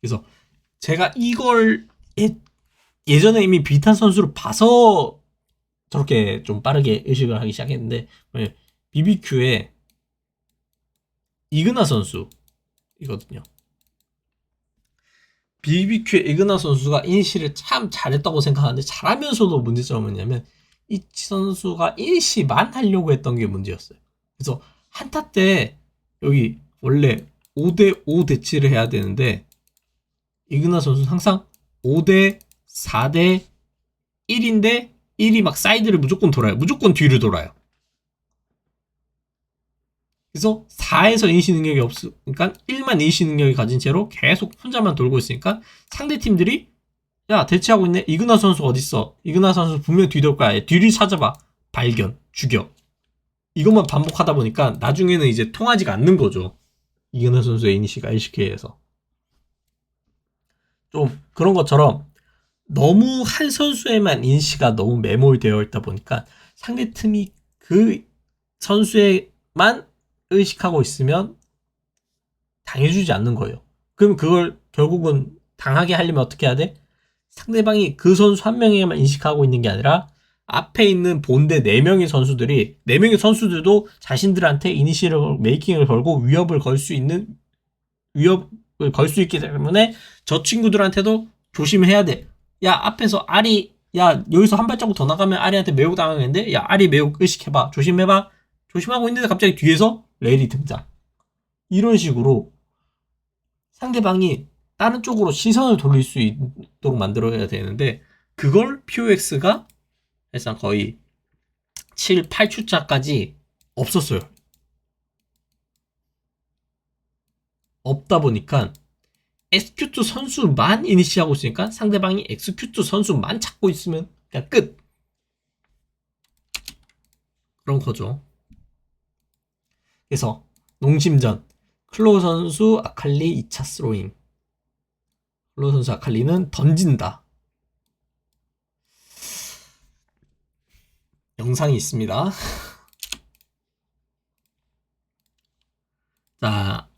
그래서 제가 이걸 예전에 이미 비슷한 선수를 봐서 저렇게 좀 빠르게 의식을 하기 시작했는데, BBQ의 이그나 선수이거든요. BBQ의 이그나 선수가 이니시를 참 잘했다고 생각하는데, 잘하면서도 문제점은 뭐냐면 이 선수가 이니시만 하려고 했던 게 문제였어요. 그래서 한타 때 여기 원래 5대5 대치를 해야 되는데 이그나 선수는 항상 5대 4대 1인데 1이 막 사이드를 무조건 돌아요. 무조건 뒤를 돌아요. 그래서 4에서 이니시 능력이 없으니까 1만 이니시 능력이 가진 채로 계속 혼자만 돌고 있으니까 상대 팀들이 야 대치하고 있네. 이그나 선수 어딨어? 이그나 선수 분명 뒤돌 거야. 뒤를 찾아봐. 발견. 죽여. 이것만 반복하다 보니까 나중에는 이제 통하지가 않는 거죠. 이그나 선수의 이니시가 LCK에서. 좀 그런 것처럼 너무 한 선수에만 인시가 너무 매몰되어 있다 보니까 상대 팀이 그 선수에만 의식하고 있으면 당해주지 않는 거예요. 그럼 그걸 결국은 당하게 하려면 어떻게 해야 돼? 상대방이 그 선수 한 명에만 인식하고 있는 게 아니라 앞에 있는 본대 4명의 선수들이 4명의 선수들도 자신들한테 이니시를 메이킹을 걸고 위협을 걸 수 있기 때문에 저 친구들한테도 조심해야 돼. 야 앞에서 아리 야 여기서 한 발자국 더 나가면 아리한테 매혹 당하겠는데 야 아리 매혹 의식해봐 조심해봐 조심하고 있는데 갑자기 뒤에서 레일이 등장. 이런 식으로 상대방이 다른 쪽으로 시선을 돌릴 수 있도록 만들어야 되는데 그걸 POX가 사실상 거의 7, 8주차까지 없었어요. 없다 보니까 엑스큐트 선수만 이니시하고 있으니까 상대방이 엑스큐트 선수만 찾고 있으면 그냥 끝. 그런 거죠. 그래서 농심전 클로우 선수 아칼리 2차 스로잉. 클로우 선수 아칼리는 던진다. 영상이 있습니다. 자,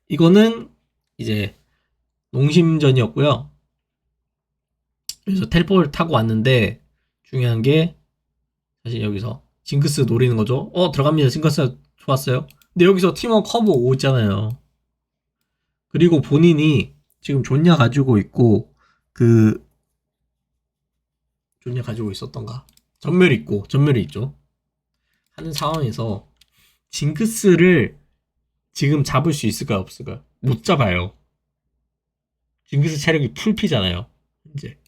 이거는 이제 농심전이었고요. 그래서 텔포를 타고 왔는데 중요한 게 사실 여기서 징크스 노리는 거죠. 들어갑니다. 징크스 좋았어요. 근데 여기서 팀원 커브 오잖아요. 그리고 본인이 지금 존냐 가지고 있고 존냐 가지고 있었던가 전멸이 있죠. 하는 상황에서 징크스를 지금 잡을 수 있을까요 없을까요? 못 잡아요. 징크스 체력이 풀피잖아요. 이제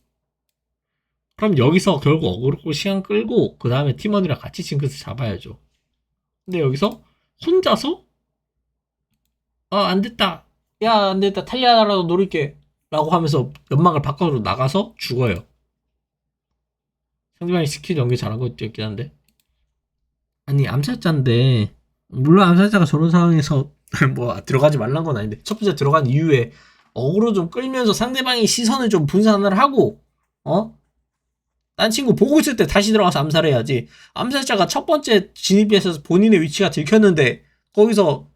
그럼 여기서 결국 어그로 시간 끌고 그 다음에 팀원이랑 같이 징크스 잡아야죠. 근데 여기서 혼자서 안됐다 야 안됐다 탈리아라도 노릴게 라고 하면서 연막을 바꿔서 나가서 죽어요. 상대방이 스킬 연계 잘한 것도 있긴 한데 아니 암살자인데 물론 암살자가 저런 상황에서 뭐 들어가지 말란 건 아닌데 첫 번째 들어간 이후에 어그로 좀 끌면서 상대방의 시선을 좀 분산을 하고 딴 친구 보고 있을 때 다시 들어가서 암살해야지. 암살자가 첫 번째 진입에서 본인의 위치가 들켰는데 거기서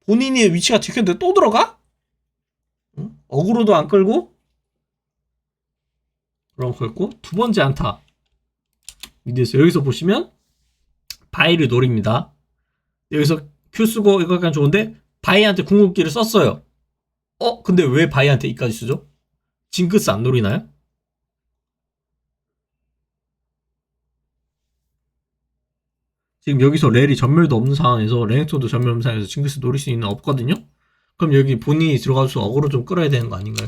본인의 위치가 들켰는데 또 들어가? 어그로도 안 끌고 그럼 걸고 두 번째 안타 미드에서 여기서 보시면 바이를 노립니다. 여기서 큐 쓰고 이거 약간 좋은데 바이한테 궁극기를 썼어요. 근데 왜 바이한테 이까지 쓰죠? 징크스 안 노리나요? 지금 여기서 렐이 전멸도 없는 상황에서 레넥톤도 전멸 없는 상황에서 징크스 노릴 수 있는 없거든요? 그럼 여기 본인이 들어가서 어그로 좀 끌어야 되는 거 아닌가요?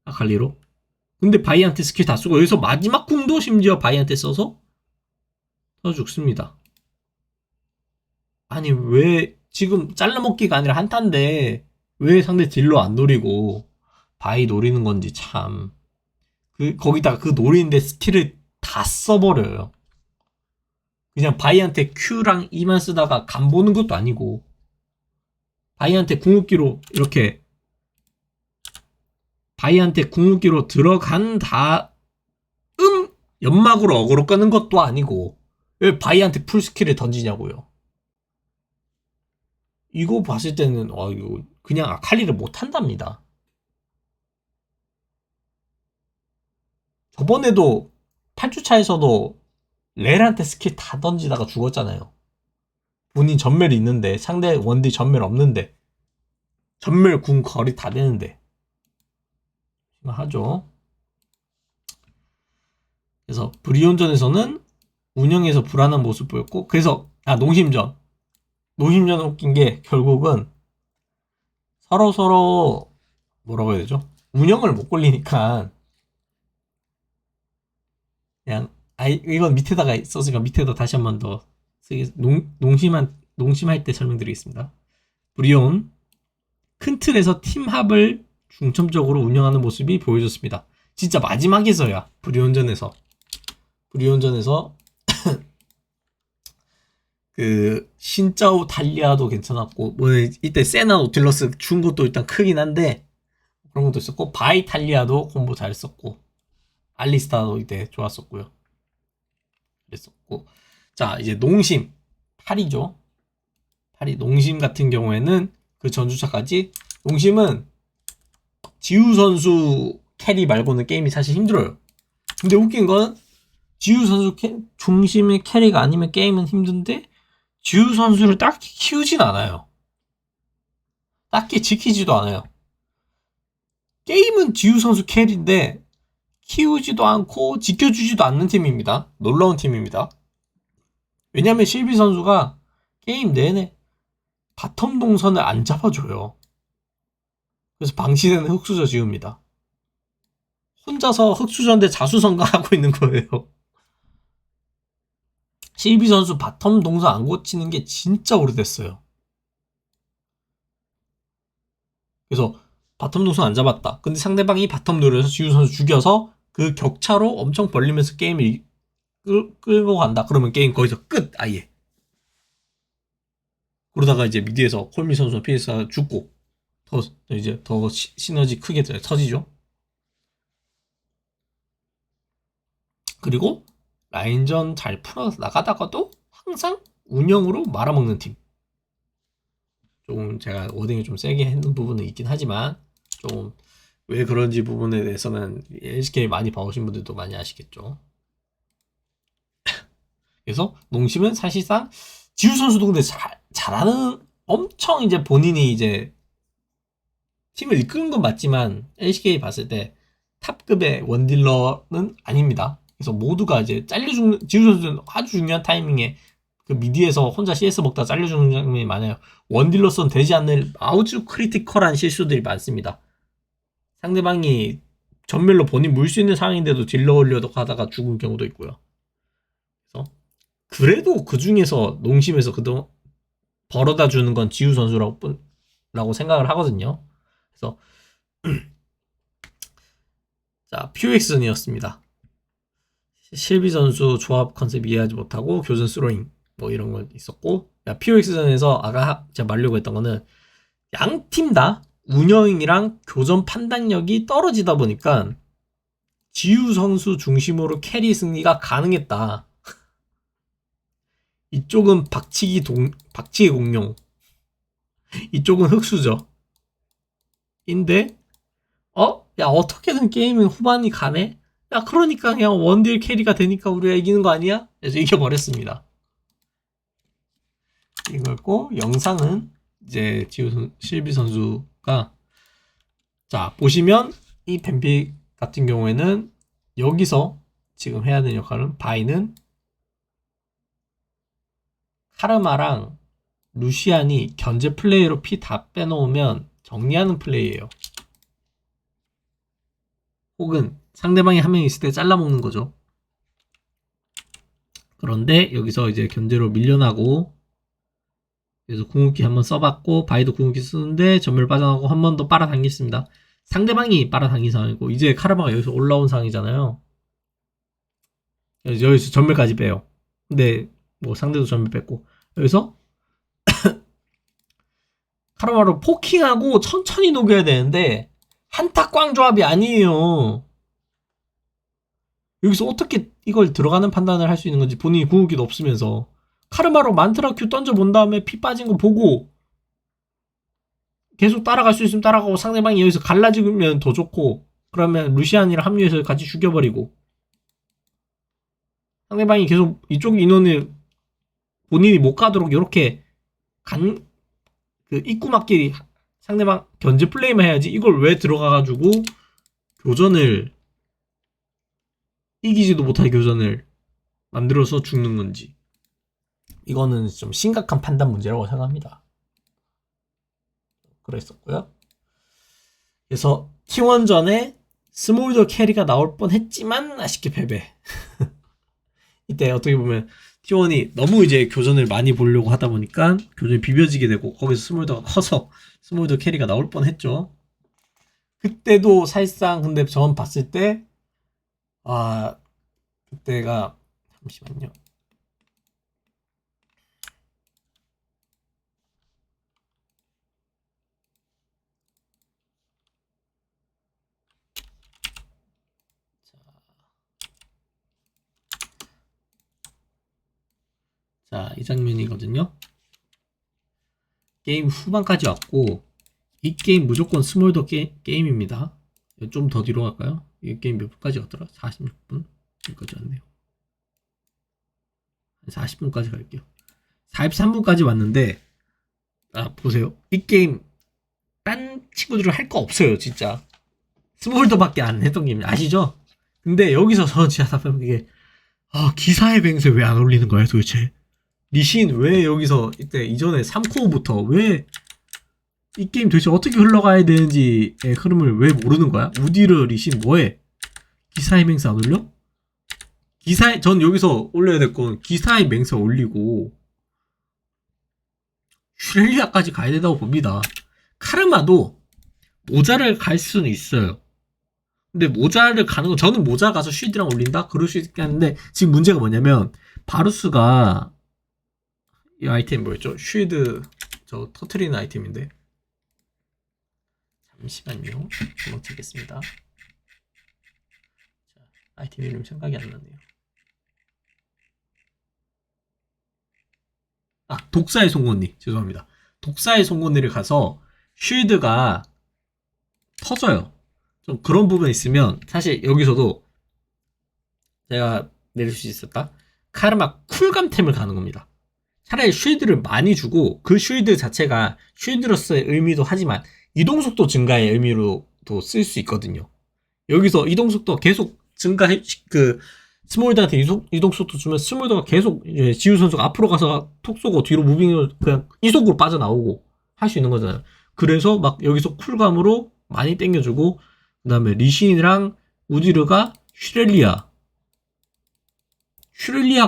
아칼리로? 근데 바이한테 스킬 다 쓰고 여기서 마지막 궁도 심지어 바이한테 써서 더 죽습니다. 아니 왜 지금 잘라먹기가 아니라 한타인데 왜 상대 딜러 안 노리고 바이 노리는 건지 참 거기다가 그 노리는데 스킬을 다 써버려요. 그냥 바이한테 Q랑 E만 쓰다가 간 보는 것도 아니고 바이한테 궁극기로 이렇게 바이한테 궁극기로 들어간 다음 연막으로 어그로 끄는 것도 아니고 왜 바이한테 풀스킬을 던지냐고요. 이거 봤을 때는 이거 그냥 아칼리를 못한답니다. 저번에도 8주차에서도 렐한테 스킬 다 던지다가 죽었잖아요. 본인 전멸이 있는데 상대 원딜 전멸 없는데 전멸 궁 거리 다 되는데 하죠. 그래서 브리온전에서는 운영에서 불안한 모습 보였고, 그래서 농심전 웃긴 게 결국은 서로 뭐라고 해야 되죠? 운영을 못 걸리니까 그냥 이건 밑에다가 썼으니까 밑에다 다시 한 번 더 농심할 때 설명드리겠습니다. 브리온 큰 틀에서 팀 합을 중점적으로 운영하는 모습이 보여졌습니다. 진짜 마지막에서야 브리온전에서 그 신짜오 달리아도 괜찮았고, 뭐 이때 세나 노틸러스 준 것도 일단 크긴 한데 그런 것도 있었고, 바이 탈리아도 콤보 잘 썼고, 알리스타도 이때 좋았었고요. 그랬었고, 자 이제 농심 8이죠. 8이 농심 같은 경우에는 그 전주차까지, 농심은 지우 선수 캐리 말고는 게임이 사실 힘들어요. 근데 웃긴 건 지우 선수 중심의 캐리가 아니면 게임은 힘든데 지우 선수를 딱히 키우진 않아요. 딱히 지키지도 않아요. 게임은 지우 선수 캐리인데 키우지도 않고 지켜주지도 않는 팀입니다. 놀라운 팀입니다. 왜냐면 실비 선수가 게임 내내 바텀 동선을 안 잡아줘요. 그래서 방치되는 흑수저 지웁니다. 혼자서 흑수저 대 자수성가 하고 있는 거예요. 실비 선수 바텀 동선 안 고치는 게 진짜 오래됐어요. 그래서 바텀 동선 안 잡았다. 근데 상대방이 바텀 노려서 지우 선수 죽여서 그 격차로 엄청 벌리면서 게임을 끌고 간다. 그러면 게임 거기서 끝, 아예. 그러다가 이제 미드에서 콜미 선수와 피에스가 죽고 더 시너지 크게 터지죠. 그리고 라인전 잘 풀어 나가다가도 항상 운영으로 말아먹는 팀. 조금 제가 워딩을 좀 세게 했는 부분은 있긴 하지만 좀 왜 그런지 부분에 대해서는 LCK 많이 봐오신 분들도 많이 아시겠죠. 그래서 농심은 사실상 지우 선수도 근데 잘하는, 엄청 이제 본인이 이제 팀을 이끄는 건 맞지만 LCK 봤을 때 탑급의 원딜러는 아닙니다. 그래서 모두가 이제 잘려 죽는, 지우 선수는 아주 중요한 타이밍에 그 미디에서 혼자 CS 먹다 잘려 죽는 장면이 많아요. 원딜러선 되지 않는 아주 크리티컬한 실수들이 많습니다. 상대방이 전멸로 본인 물 수 있는 상황인데도 딜러 올려도 가다가 죽은 경우도 있고요. 그래서 그래도 그 중에서 농심에서 그동안 벌어다 주는 건 지우 선수라고 생각을 하거든요. 그래서 자, 퓨엑슨이었습니다. 실비 선수 조합 컨셉 이해하지 못하고 교전 스로잉 뭐 이런 거 있었고, 퓨엑스전에서 아까 제가 말려고 했던 거는 양 팀 다 운영이랑 교전 판단력이 떨어지다 보니까 지우 선수 중심으로 캐리 승리가 가능했다. 이쪽은 박치기 공룡, 이쪽은 흑수저 인데 야 어떻게든 게임은 후반이 가네? 야 그러니까 그냥 원딜 캐리가 되니까 우리가 이기는 거 아니야? 그래서 이겨버렸습니다. 이거였고, 영상은 이제 실비 선수가, 자 보시면 이 뱀픽 같은 경우에는 여기서 지금 해야 되는 역할은, 바이는 카르마랑 루시안이 견제 플레이로 피 다 빼놓으면 정리하는 플레이예요. 혹은 상대방이 한 명 있을 때 잘라먹는 거죠. 그런데 여기서 이제 견제로 밀려나고, 그래서 궁극기 한번 써봤고, 바이도 궁극기 쓰는데 전멸 빠져나가고 한 번 더 빨아당겼습니다. 상대방이 빨아당긴 상황이고, 이제 카르마가 여기서 올라온 상황이잖아요. 여기서 전멸까지 빼요. 근데 뭐 상대도 전멸 뺐고, 여기서 카르마로 포킹하고 천천히 녹여야 되는데 한타꽝 조합이 아니에요. 여기서 어떻게 이걸 들어가는 판단을 할 수 있는 건지, 본인이 궁극기도 없으면서 카르마로 만트라 큐 던져본 다음에 피 빠진 거 보고 계속 따라갈 수 있으면 따라가고, 상대방이 여기서 갈라지면 더 좋고, 그러면 루시안이랑 합류해서 같이 죽여버리고, 상대방이 계속 이쪽 인원을 본인이 못 가도록 이렇게 그 입구 막기 상대방 견제 플레이만 해야지 이걸 왜 들어가가지고 교전을 이기지도 못할 교전을 만들어서 죽는 건지 이거는 좀 심각한 판단 문제라고 생각합니다. 그랬었고요. 그래서 T1전에 스몰더 캐리가 나올 뻔했지만 아쉽게 패배. 이때 어떻게 보면 T1이 너무 이제 교전을 많이 보려고 하다 보니까 교전이 비벼지게 되고 거기서 스몰더가 커서 스몰더 캐리가 나올 뻔했죠. 그때도 사실상 근데 전 봤을 때 그때가 잠시만요. 자, 이 장면이거든요. 게임 후반까지 왔고 이 게임 무조건 스몰더 게임입니다. 좀 더 뒤로 갈까요? 이 게임 몇 분까지 갔더라? 46분? 여기까지 왔네요. 40분까지 갈게요. 43분까지 왔는데 보세요. 이 게임 딴 친구들은 할 거 없어요. 진짜 스몰더밖에 안 했던 게임 아시죠? 근데 여기서 저 진짜 답답한 게 기사의 맹세 왜 안 올리는 거야 도대체? 리신 왜 여기서 이때 이전에 3코어부터 왜 이 게임 도대체 어떻게 흘러가야 되는지의 흐름을 왜 모르는 거야? 우디르 리신 뭐해? 기사의 맹세 안 올려? 전 여기서 올려야 될 건 기사의 맹세 올리고 슈렐리아까지 가야 된다고 봅니다. 카르마도 모자를 갈 수는 있어요. 근데 모자를 가는 건 저는 모자 가서 쉴드랑 올린다? 그럴 수 있겠는데 지금 문제가 뭐냐면 바루스가 이 아이템 뭐였죠? 쉴드 저 터트리는 아이템인데 잠시만요. 한번 찾겠습니다. 자, 아이템 이름 생각이 안 나네요. 독사의 송곳니. 죄송합니다. 독사의 송곳니를 가서 쉴드가 터져요. 좀 그런 부분 있으면 사실 여기서도 제가 내릴 수 있었다. 카르마 쿨감템을 가는 겁니다. 차라리 쉴드를 많이 주고 그 쉴드 자체가 쉴드로서의 의미도 하지만 이동속도 증가의 의미로도 쓸 수 있거든요. 여기서 이동속도 계속 증가해 스몰더한테 이동속도 주면 스몰더가 계속 이제 지우 선수가 앞으로 가서 톡 쏘고 뒤로 무빙을 그냥 이속으로 빠져나오고 할 수 있는 거잖아요. 그래서 막 여기서 쿨감으로 많이 땡겨주고 그 다음에 리신이랑 우디르가 슈렐리아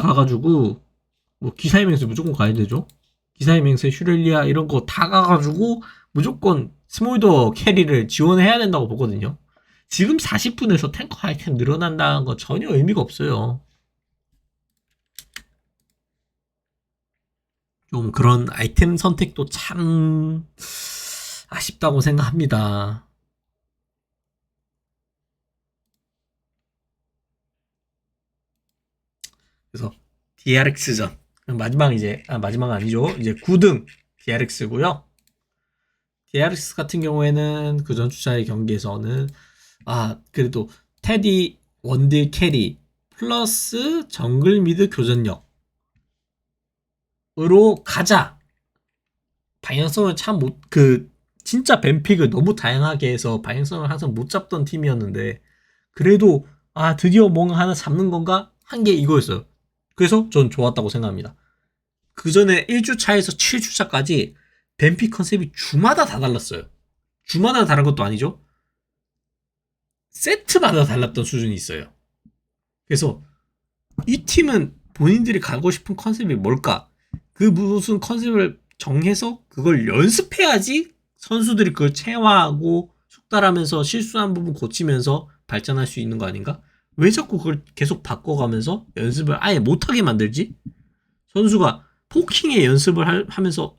가가지고 뭐 기사의 맹세 무조건 가야 되죠. 기사의 맹세, 슈렐리아 이런 거 다 가가지고 무조건 스몰더 캐리를 지원해야 된다고 보거든요. 지금 40분에서 탱커 아이템 늘어난다는 건 전혀 의미가 없어요. 좀 그런 아이템 선택도 참 아쉽다고 생각합니다. 그래서 DRX전 마지막 마지막은 아니죠. 이제 9등 DRX고요. DRX 같은 경우에는 그 전 주차의 경기에서는 그래도 테디 원딜 캐리 플러스 정글 미드 교전력으로 가자. 방향성을 참 진짜 뱀픽을 너무 다양하게 해서 방향성을 항상 못 잡던 팀이었는데 그래도 드디어 뭔가 하나 잡는 건가 한 게 이거였어요. 그래서 전 좋았다고 생각합니다. 그 전에 1주차에서 7주차까지 뱀픽 컨셉이 주마다 다 달랐어요. 주마다 다른 것도 아니죠. 세트마다 달랐던 수준이 있어요. 그래서 이 팀은 본인들이 가고 싶은 컨셉이 뭘까? 그 무슨 컨셉을 정해서 그걸 연습해야지 선수들이 그걸 체화하고 숙달하면서 실수한 부분 고치면서 발전할 수 있는 거 아닌가? 왜 자꾸 그걸 계속 바꿔가면서 연습을 아예 못하게 만들지? 선수가 포킹의 연습을 하면서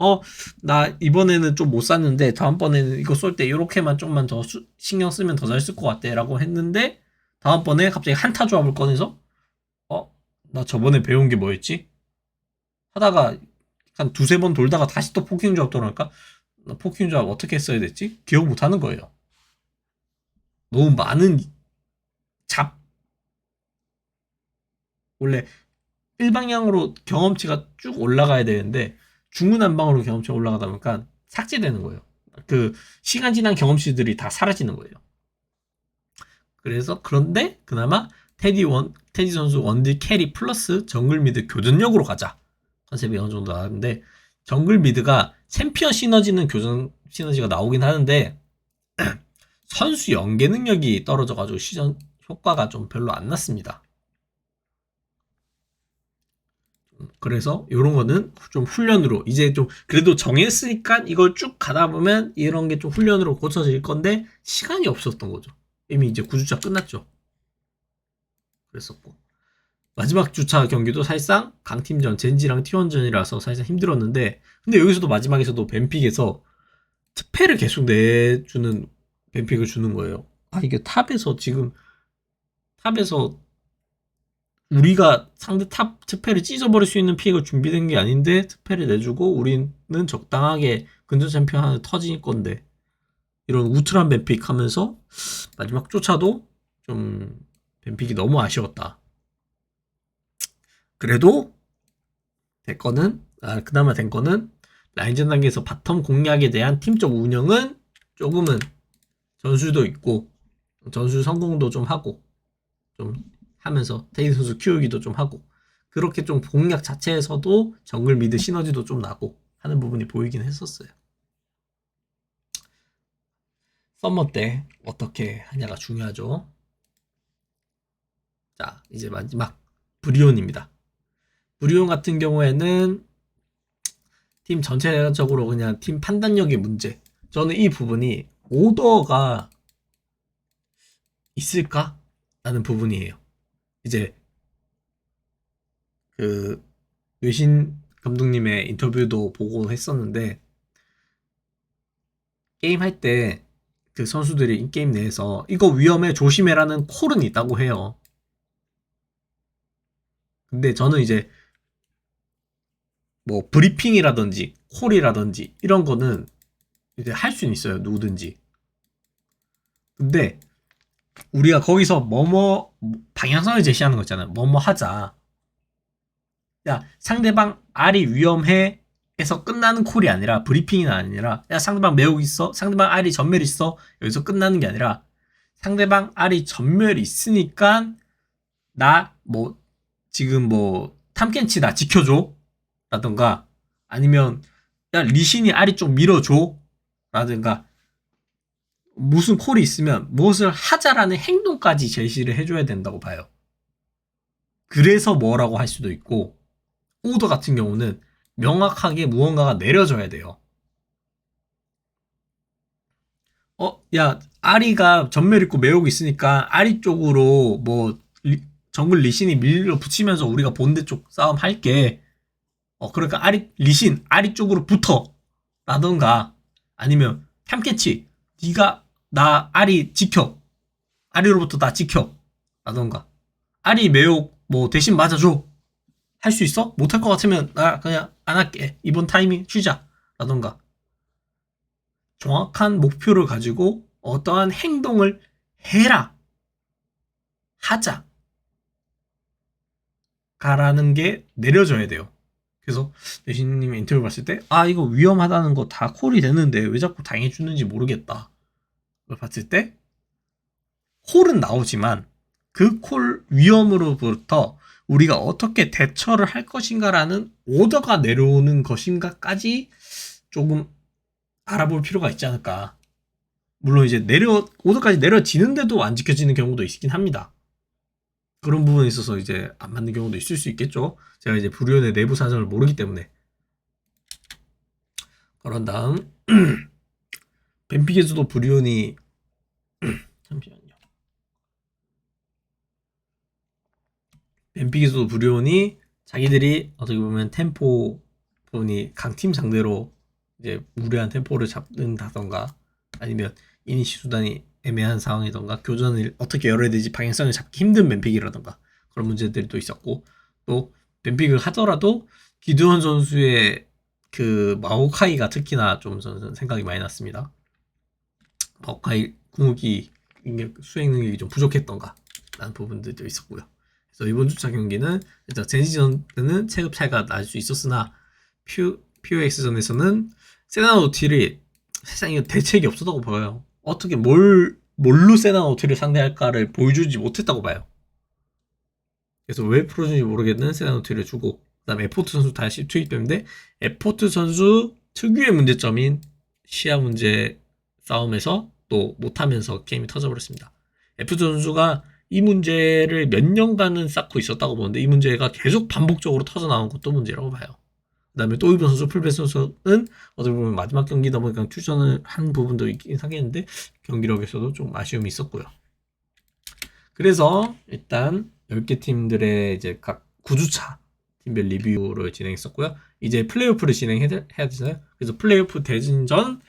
나 이번에는 좀 못 쐈는데 다음번에는 이거 쏠 때 이렇게만 좀만 더 신경 쓰면 더 잘 쓸 것 같아 라고 했는데 다음번에 갑자기 한타 조합을 꺼내서 나 저번에 배운 게 뭐였지? 하다가 한 두세 번 돌다가 다시 또 포킹 조합 돌아오니까 나 포킹 조합 어떻게 했어야 됐지? 기억 못 하는 거예요. 너무 많은 원래 일방향으로 경험치가 쭉 올라가야 되는데 중구난방으로 경험치가 올라가다 보니까 삭제되는 거예요. 그 시간 지난 경험치들이 다 사라지는 거예요. 그래서 그런데 그나마 테디 선수 원딜 캐리 플러스 정글 미드 교전력으로 가자 컨셉이 어느 정도 나왔는데 정글 미드가 챔피언 시너지는 교전 시너지가 나오긴 하는데 선수 연계 능력이 떨어져가지고 시전 효과가 좀 별로 안 났습니다. 그래서 이런 거는 좀 훈련으로 이제 좀 그래도 정했으니까 이걸 쭉 가다 보면 이런 게 좀 훈련으로 고쳐질 건데 시간이 없었던 거죠. 이미 이제 9주차 끝났죠. 그랬었고 마지막 주차 경기도 사실상 강팀전 젠지랑 T1전이라서 사실상 힘들었는데 근데 여기서도 마지막에서도 뱀픽에서 특패를 계속 내주는 뱀픽을 주는 거예요. 아 이게 탑에서 우리가 상대 탑 특패를 찢어버릴 수 있는 픽을 준비된 게 아닌데 특패를 내주고 우리는 적당하게 근전 챔피언 하나 터질 건데 이런 우트란 뱀픽 하면서 마지막 쫓아도 좀 뱀픽이 너무 아쉬웠다. 그래도 그나마 된 거는 라인전 단계에서 바텀 공략에 대한 팀적 운영은 조금은 전술도 있고 전술 성공도 좀 하고 좀 하면서 테이 선수 키우기도 좀 하고 그렇게 좀 공략 자체에서도 정글 미드 시너지도 좀 나고 하는 부분이 보이긴 했었어요. 썸머 때 어떻게 하냐가 중요하죠. 자 이제 마지막 브리온입니다. 브리온 같은 경우에는 팀 전체적으로 그냥 팀 판단력의 문제. 저는 이 부분이 오더가 있을까? 라는 부분이에요. 이제 그 외신 감독님의 인터뷰도 보고 했었는데 게임 할 때 그 선수들이 게임 내에서 이거 위험해 조심해라는 콜은 있다고 해요. 근데 저는 이제 뭐 브리핑이라든지 콜이라든지 이런 거는 이제 할 수는 있어요. 누구든지. 근데 우리가 거기서 뭐뭐 방향성을 제시하는 거 있잖아요. 뭐뭐 하자. 야 상대방 알이 위험해 에서 끝나는 콜이 아니라 브리핑이 아니라 야 상대방 매혹 있어 상대방 알이 전멸 있어 여기서 끝나는 게 아니라 상대방 알이 전멸 있으니까 나 뭐 지금 뭐 탐켄치 나 지켜줘 라던가 아니면 야 리신이 알이 좀 밀어줘 라든가 무슨 콜이 있으면 무엇을 하자라는 행동까지 제시를 해줘야 된다고 봐요. 그래서 뭐라고 할 수도 있고 오더 같은 경우는 명확하게 무언가가 내려져야 돼요. 야, 아리가 전멸 있고 매혹 있으니까 아리 쪽으로 뭐 정글 리신이 밀려 붙이면서 우리가 본대 쪽 싸움 할게. 그러니까 리신 아리 쪽으로 붙어. 라던가 아니면 탐캐치 네가 나 아리 지켜. 아리로부터 나 지켜. 라던가 아리 매혹 뭐 대신 맞아줘. 할 수 있어? 못할 것 같으면 나 그냥 안 할게. 이번 타이밍 쉬자. 라던가 정확한 목표를 가지고 어떠한 행동을 해라. 하자. 가라는 게 내려져야 돼요. 그래서 내신님 인터뷰 봤을 때 이거 위험하다는 거 다 콜이 되는데 왜 자꾸 당해주는지 모르겠다. 그걸 봤을 때 콜은 나오지만 그 콜 위험으로부터 우리가 어떻게 대처를 할 것인가라는 오더가 내려오는 것인가까지 조금 알아볼 필요가 있지 않을까. 물론 이제 오더까지 내려지는데도 안 지켜지는 경우도 있긴 합니다. 그런 부분에 있어서 이제 안 맞는 경우도 있을 수 있겠죠. 제가 이제 브리온의 내부 사정을 모르기 때문에. 그런 다음 뱀픽에서도 브리온이 잠시만요. 뱀픽에서도 브리온이 자기들이 어떻게 보면 템포 부분이 강팀 상대로 이제 무례한 템포를 잡는다던가 아니면 이니시 수단이 애매한 상황이던가 교전을 어떻게 열어야 되지 방향성을 잡기 힘든 뱀픽이라던가 그런 문제들이 또 있었고 또 뱀픽을 하더라도 기드원 선수의 그 마오카이가 특히나 좀 저는 생각이 많이 났습니다. 마오카이 궁극기 수행 능력이 좀 부족했던가 라는 부분들도 있었고요. 그래서 이번 주차 경기는 일단 젠지전은 체급 차이가 날 수 있었으나 POX전에서는 세나노틸이 사실상 이거 대책이 없었다고 봐요. 어떻게 뭘로 세나노틸을 상대할까를 보여주지 못했다고 봐요. 그래서 왜 풀어준지 모르겠는 세나노틸을 주고, 그 다음에 에포트 선수 다시 투입되는데, 에포트 선수 특유의 문제점인 시야 문제 싸움에서 또 못하면서 게임이 터져버렸습니다. 에포트 선수가 이 문제를 몇 년간은 쌓고 있었다고 보는데, 이 문제가 계속 반복적으로 터져나온 것도 문제라고 봐요. 그 다음에 또 이번 선수, 풀베 선수는 어떻게 보면 마지막 경기다 보니까 투전을 한 부분도 있긴 하겠는데, 경기력에서도 좀 아쉬움이 있었고요. 그래서 일단 10개 팀들의 이제 각 9주차 팀별 리뷰를 진행했었고요. 이제 플레이오프를 진행해야 되잖아요. 그래서 플레이오프 대진전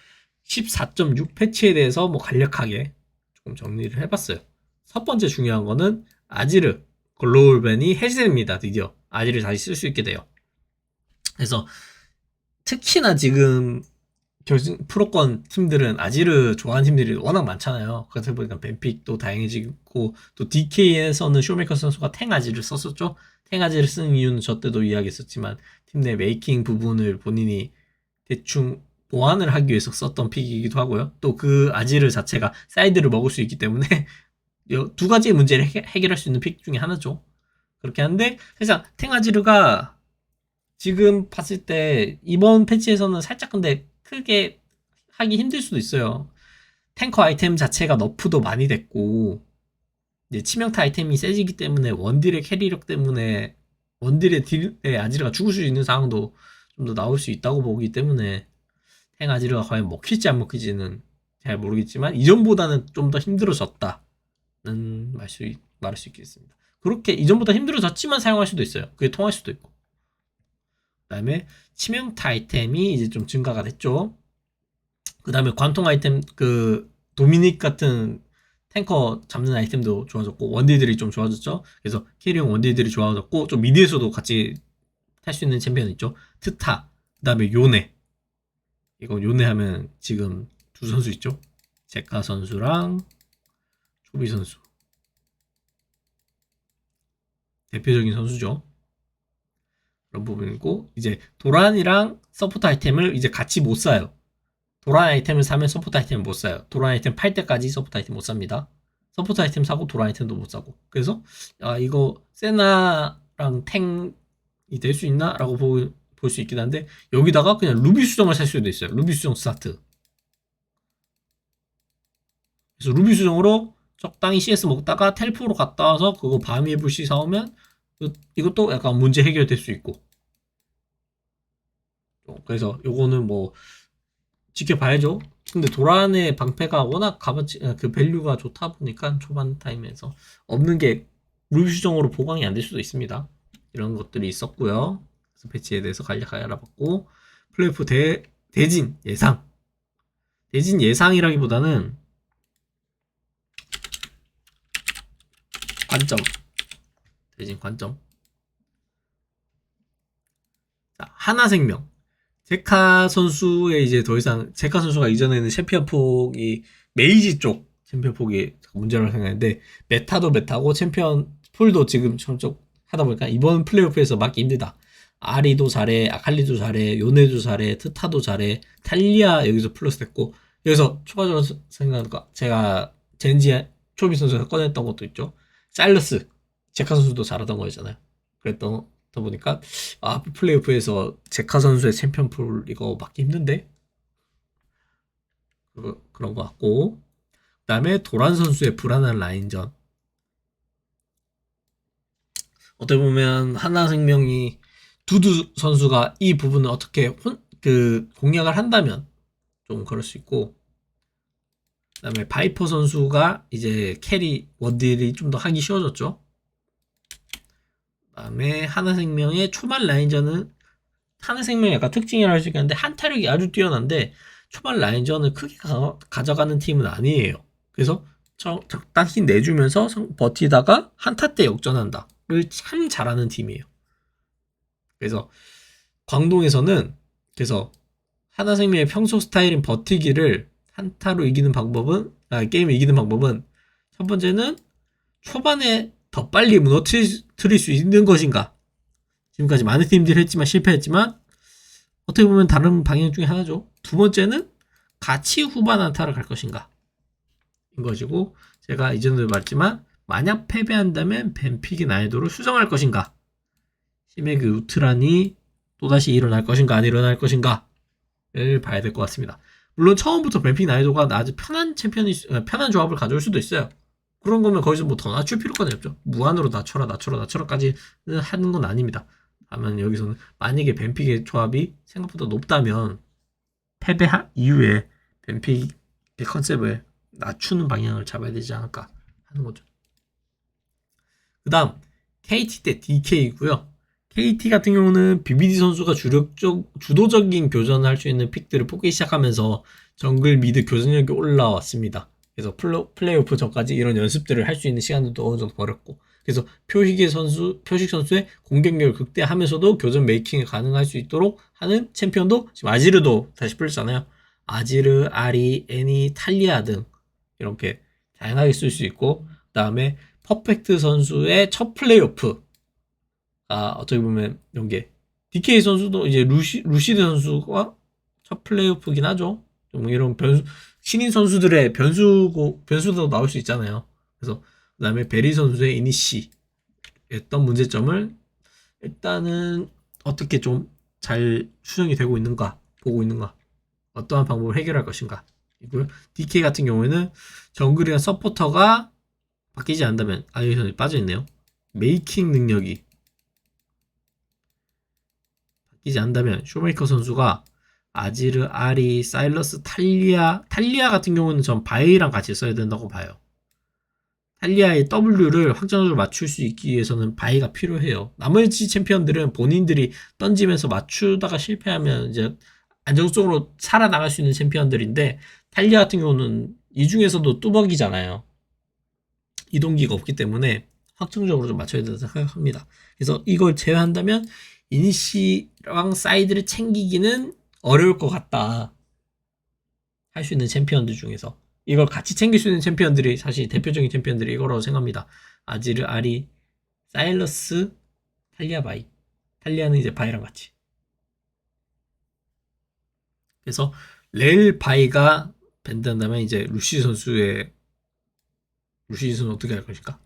14.6 패치에 대해서 뭐 간략하게 조금 정리를 해봤어요. 첫 번째 중요한 거는 아지르 글로벌 밴이 해제됩니다. 드디어 아지르 다시 쓸 수 있게 돼요. 그래서 특히나 지금 프로권 팀들은 아지르 좋아하는 팀들이 워낙 많잖아요. 그러다 보니까 벤픽도 다양해지고, 또 DK에서는 쇼메이커 선수가 탱 아지를 썼었죠. 탱 아지를 쓰는 이유는 저 때도 이야기했었지만 팀 내 메이킹 부분을 본인이 대충 보완을 하기 위해서 썼던 픽이기도 하고요. 또 그 아지르 자체가 사이드를 먹을 수 있기 때문에 두 가지의 문제를 해결할 수 있는 픽 중에 하나죠. 그렇게 하는데 사실 탱 아지르가 지금 봤을 때 이번 패치에서는 살짝 근데 크게 하기 힘들 수도 있어요. 탱커 아이템 자체가 너프도 많이 됐고, 이제 치명타 아이템이 세지기 때문에 원딜의 캐리력 때문에 원딜의 딜의 아지르가 죽을 수 있는 상황도 좀 더 나올 수 있다고 보기 때문에 탱 아지르가 과연 먹힐지 안 먹힐지는 잘 모르겠지만 이전보다는 좀 더 힘들어졌다는 말할 수 있겠습니다. 그렇게 이전보다 힘들어졌지만 사용할 수도 있어요. 그게 통할 수도 있고. 그 다음에 치명타 아이템이 이제 좀 증가가 됐죠. 그 다음에 관통 아이템, 그 도미닉 같은 탱커 잡는 아이템도 좋아졌고, 원딜들이 좀 좋아졌죠. 그래서 캐리용 원딜들이 좋아졌고, 좀 미드에서도 같이 탈 수 있는 챔피언 있죠. 트타, 그 다음에 요네. 이거 요네 하면 지금 두 선수 있죠. 제카 선수랑 초비 선수. 대표적인 선수죠. 그런 부분이고, 이제 도란이랑 서포트 아이템을 이제 같이 못 사요. 도란 아이템을 사면 서포트 아이템을 못 사요. 도란 아이템 팔 때까지 서포트 아이템 못 삽니다. 서포트 아이템 사고 도란 아이템도 못 사고. 그래서 이거 세나랑 탱이 될 수 있나? 라고 볼 수 있긴 한데, 여기다가 그냥 루비 수정을 살 수도 있어요. 루비 수정 스타트. 그래서 루비 수정으로 적당히 CS 먹다가 텔포로 갔다 와서 그거 바미의 불씨 사오면 이것도 약간 문제 해결될 수 있고. 그래서 요거는 뭐 지켜봐야죠. 근데 도란의 방패가 워낙 값어치, 그 밸류가 좋다 보니까 초반 타임에서 없는 게 루비 수정으로 보강이 안 될 수도 있습니다. 이런 것들이 있었고요. 그래서 패치에 대해서 간략하게 알아봤고, 플레이오프 대진 예상. 대진 예상이라기보다는 관점. 대진 관점. 자, 하나생명. 제카 선수의 이제 더 이상, 제카 선수가 이전에는 챔피언 폭이 메이지 쪽 챔피언 폭이 문제라고 생각했는데, 메타도 메타고 챔피언 풀도 지금 점점 하다 보니까 이번 플레이오프에서 막기 힘들다. 아리도 잘해, 아칼리도 잘해, 요네도 잘해, 트타도 잘해, 탈리아 여기서 플러스 됐고, 여기서 추가적으로 생각하니까 제가 젠지 초비 선수가 꺼냈던 것도 있죠. 사일러스, 제카 선수도 잘하던 거였잖아요. 그랬던 다 보니까 플레이오프에서 제카 선수의 챔피언풀 이거 막기 힘든데 그런 것 같고, 그 다음에 도란 선수의 불안한 라인전. 어떻게 보면 하나생명이 두두 선수가 이 부분을 어떻게 공략을 한다면 좀 그럴 수 있고, 그 다음에 바이퍼 선수가 이제 캐리 원딜이 좀 더 하기 쉬워졌죠. 그 다음에 하나생명의 초반 라인전은, 하나생명의 약간 특징이라고 할 수 있겠는데 한타력이 아주 뛰어난데 초반 라인전을 크게 가져가는 팀은 아니에요. 그래서 적당히 내주면서 버티다가 한타 때 역전한다를 참 잘하는 팀이에요. 그래서 광동에서는, 그래서 하나생명의 평소 스타일인 버티기를 한타로 이기는 방법은, 게임을 이기는 방법은, 첫 번째는 초반에 더 빨리 무너뜨릴 수 있는 것인가? 지금까지 많은 팀들이 했지만 실패했지만 어떻게 보면 다른 방향 중에 하나죠. 두 번째는 같이 후반 안타를 갈 것인가? 인 것이고 제가 이전에도 말했지만 만약 패배한다면 벤픽의 난이도를 수정할 것인가? 힘의 그 우트란이 또다시 일어날 것인가 안 일어날 것인가를 봐야 될 것 같습니다. 물론 처음부터 뱀픽 난이도가 아주 편한 편한 조합을 가져올 수도 있어요. 그런 거면 거기서 뭐 더 낮출 필요까지 없죠. 무한으로 낮춰라까지 하는 건 아닙니다. 다만 여기서는 만약에 뱀픽의 조합이 생각보다 높다면 패배 이후에 뱀픽의 컨셉을 낮추는 방향을 잡아야 되지 않을까 하는 거죠. 그 다음 KT 대 DK이고요. KT 같은 경우는 BBD 선수가 주도적인 교전을 할 수 있는 픽들을 뽑기 시작하면서 정글 미드 교전력이 올라왔습니다. 그래서 플레이오프 전까지 이런 연습들을 할 수 있는 시간도 어느 정도 벌었고, 그래서 표식 선수의 공격력을 극대화하면서도 교전 메이킹이 가능할 수 있도록 하는 챔피언도 지금 아지르도 다시 풀렸잖아요. 아지르, 아리, 애니, 탈리아 등 이렇게 다양하게 쓸 수 있고, 그 다음에 퍼펙트 선수의 첫 플레이오프, 어떻게 보면 이런 게 DK 선수도 이제 루시드 선수가 첫 플레이오프긴 하죠. 좀 이런 신인 선수들의 변수도 나올 수 있잖아요. 그래서 그 다음에 베리 선수의 이니시 했던 문제점을 일단은 어떻게 좀 잘 수정이 되고 있는가 보고 있는가, 어떠한 방법을 해결할 것인가 이고요. DK 같은 경우에는 정글이나 서포터가 바뀌지 않는다면 여기서 빠져있네요. 메이킹 능력이 바뀌지 않는다면 쇼메이커 선수가 아지르, 아리, 사일러스, 탈리아 같은 경우는 전 바이랑 같이 써야 된다고 봐요. 탈리아의 W를 확정적으로 맞출 수 있기 위해서는 바이가 필요해요. 나머지 챔피언들은 본인들이 던지면서 맞추다가 실패하면 이제 안정적으로 살아나갈 수 있는 챔피언들인데, 탈리아 같은 경우는 이 중에서도 뚜벅이잖아요. 이동기가 없기 때문에 확정적으로 좀 맞춰야 된다고 생각합니다. 그래서 이걸 제외한다면 이니시랑 사이드를 챙기기는 어려울 것 같다. 할 수 있는 챔피언들 중에서 이걸 같이 챙길 수 있는 챔피언들이, 사실 대표적인 챔피언들이 이거라고 생각합니다. 아지르, 아리, 사일러스, 탈리아, 바이. 탈리아는 이제 바이랑 같이. 그래서 렐 바이가 밴드한다면 이제 루시 선수는 어떻게 할 것일까?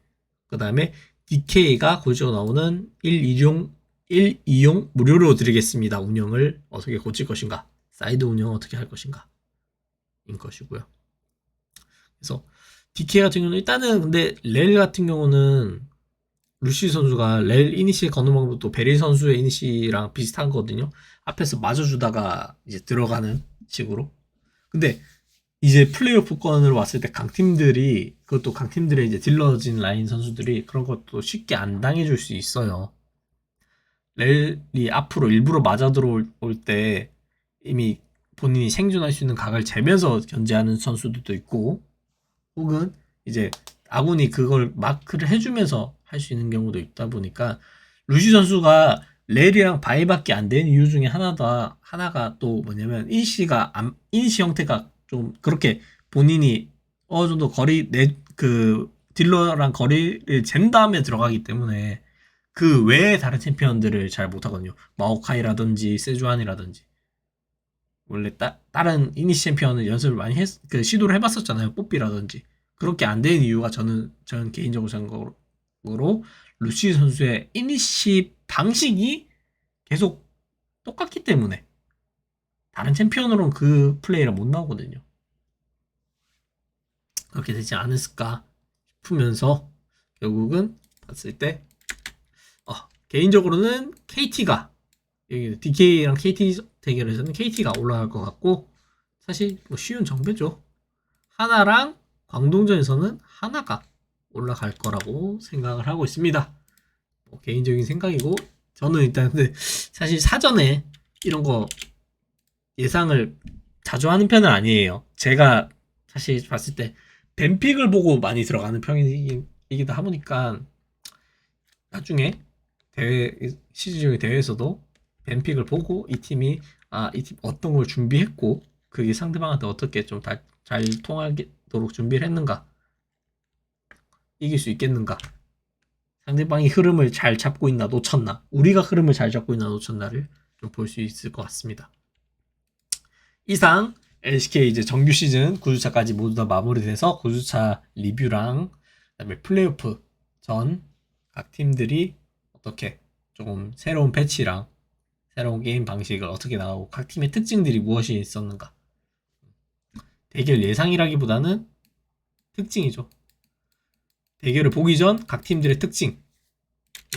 그 다음에 DK가 고지로 나오는 1, 2용 무료로 드리겠습니다. 운영을 어떻게 고칠 것인가? 사이드 운영 어떻게 할 것인가? 인 것이고요. 그래서 DK 같은 경우는 일단은, 근데 렐 같은 경우는 루시 선수가 렐 이니시 거는 방법도 베리 선수의 이니시랑 비슷한 거거든요. 앞에서 맞아주다가 이제 들어가는 식으로. 근데 이제 플레이오프권으로 왔을 때 그것도 강팀들의 이제 딜러진 라인 선수들이 그런 것도 쉽게 안 당해줄 수 있어요. 렐이 앞으로 일부러 맞아 들어올 때 이미 본인이 생존할 수 있는 각을 재면서 견제하는 선수들도 있고, 혹은 이제 아군이 그걸 마크를 해주면서 할 수 있는 경우도 있다 보니까, 루시 선수가 렐이랑 바이밖에 안 되는 이유 중에 하나가 또 뭐냐면, 이니시 형태가 좀 그렇게 본인이 어느 정도 딜러랑 거리를 잰 다음에 들어가기 때문에 그 외에 다른 챔피언들을 잘 못하거든요. 마오카이라든지 세주안이라든지. 원래 다른 이니시 챔피언은 연습을 많이 시도를 해봤었잖아요. 뽀삐라든지. 그렇게 안 되는 이유가 저는 개인적으로 생각으로 루시 선수의 이니시 방식이 계속 똑같기 때문에 다른 챔피언으로는 그 플레이가 못 나오거든요. 그렇게 되지 않았을까 싶으면서 결국은 봤을 때 개인적으로는 KT가, 여기 DK랑 KT 대결에서는 KT가 올라갈 것 같고, 사실 뭐 쉬운 정배죠. 하나랑 광동전에서는 하나가 올라갈 거라고 생각을 하고 있습니다. 개인적인 생각이고, 저는 일단 근데 사실 사전에 이런 거 예상을 자주 하는 편은 아니에요. 제가 사실 봤을 때 뱀픽을 보고 많이 들어가는 편이기도 하니까, 나중에 시즌 중의 대회에서도 뱀픽을 보고 이 팀 어떤 걸 준비했고 그게 상대방한테 어떻게 좀 잘 통하도록 준비를 했는가, 이길 수 있겠는가, 상대방이 흐름을 잘 잡고 있나 놓쳤나, 우리가 흐름을 잘 잡고 있나 놓쳤나를 좀 볼 수 있을 것 같습니다. 이상 LCK 이제 정규 시즌 9주차까지 모두 다 마무리돼서 9주차 리뷰랑 그다음에 플레이오프 전 각 팀들이 어떻게 조금 새로운 패치랑 새로운 게임 방식을 어떻게 나가고 각 팀의 특징들이 무엇이 있었는가, 대결 예상이라기보다는 특징이죠. 대결을 보기 전 각 팀들의 특징이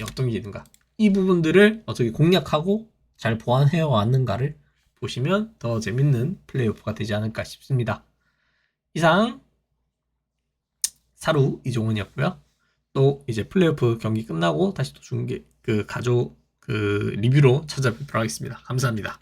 어떤 게 있는가, 이 부분들을 어떻게 공략하고 잘 보완해 왔는가를 보시면 더 재밌는 플레이오프가 되지 않을까 싶습니다. 이상 사루 이종훈이었고요. 또 이제 플레이오프 경기 끝나고 다시 또 중계 리뷰로 찾아뵙도록 하겠습니다. 감사합니다.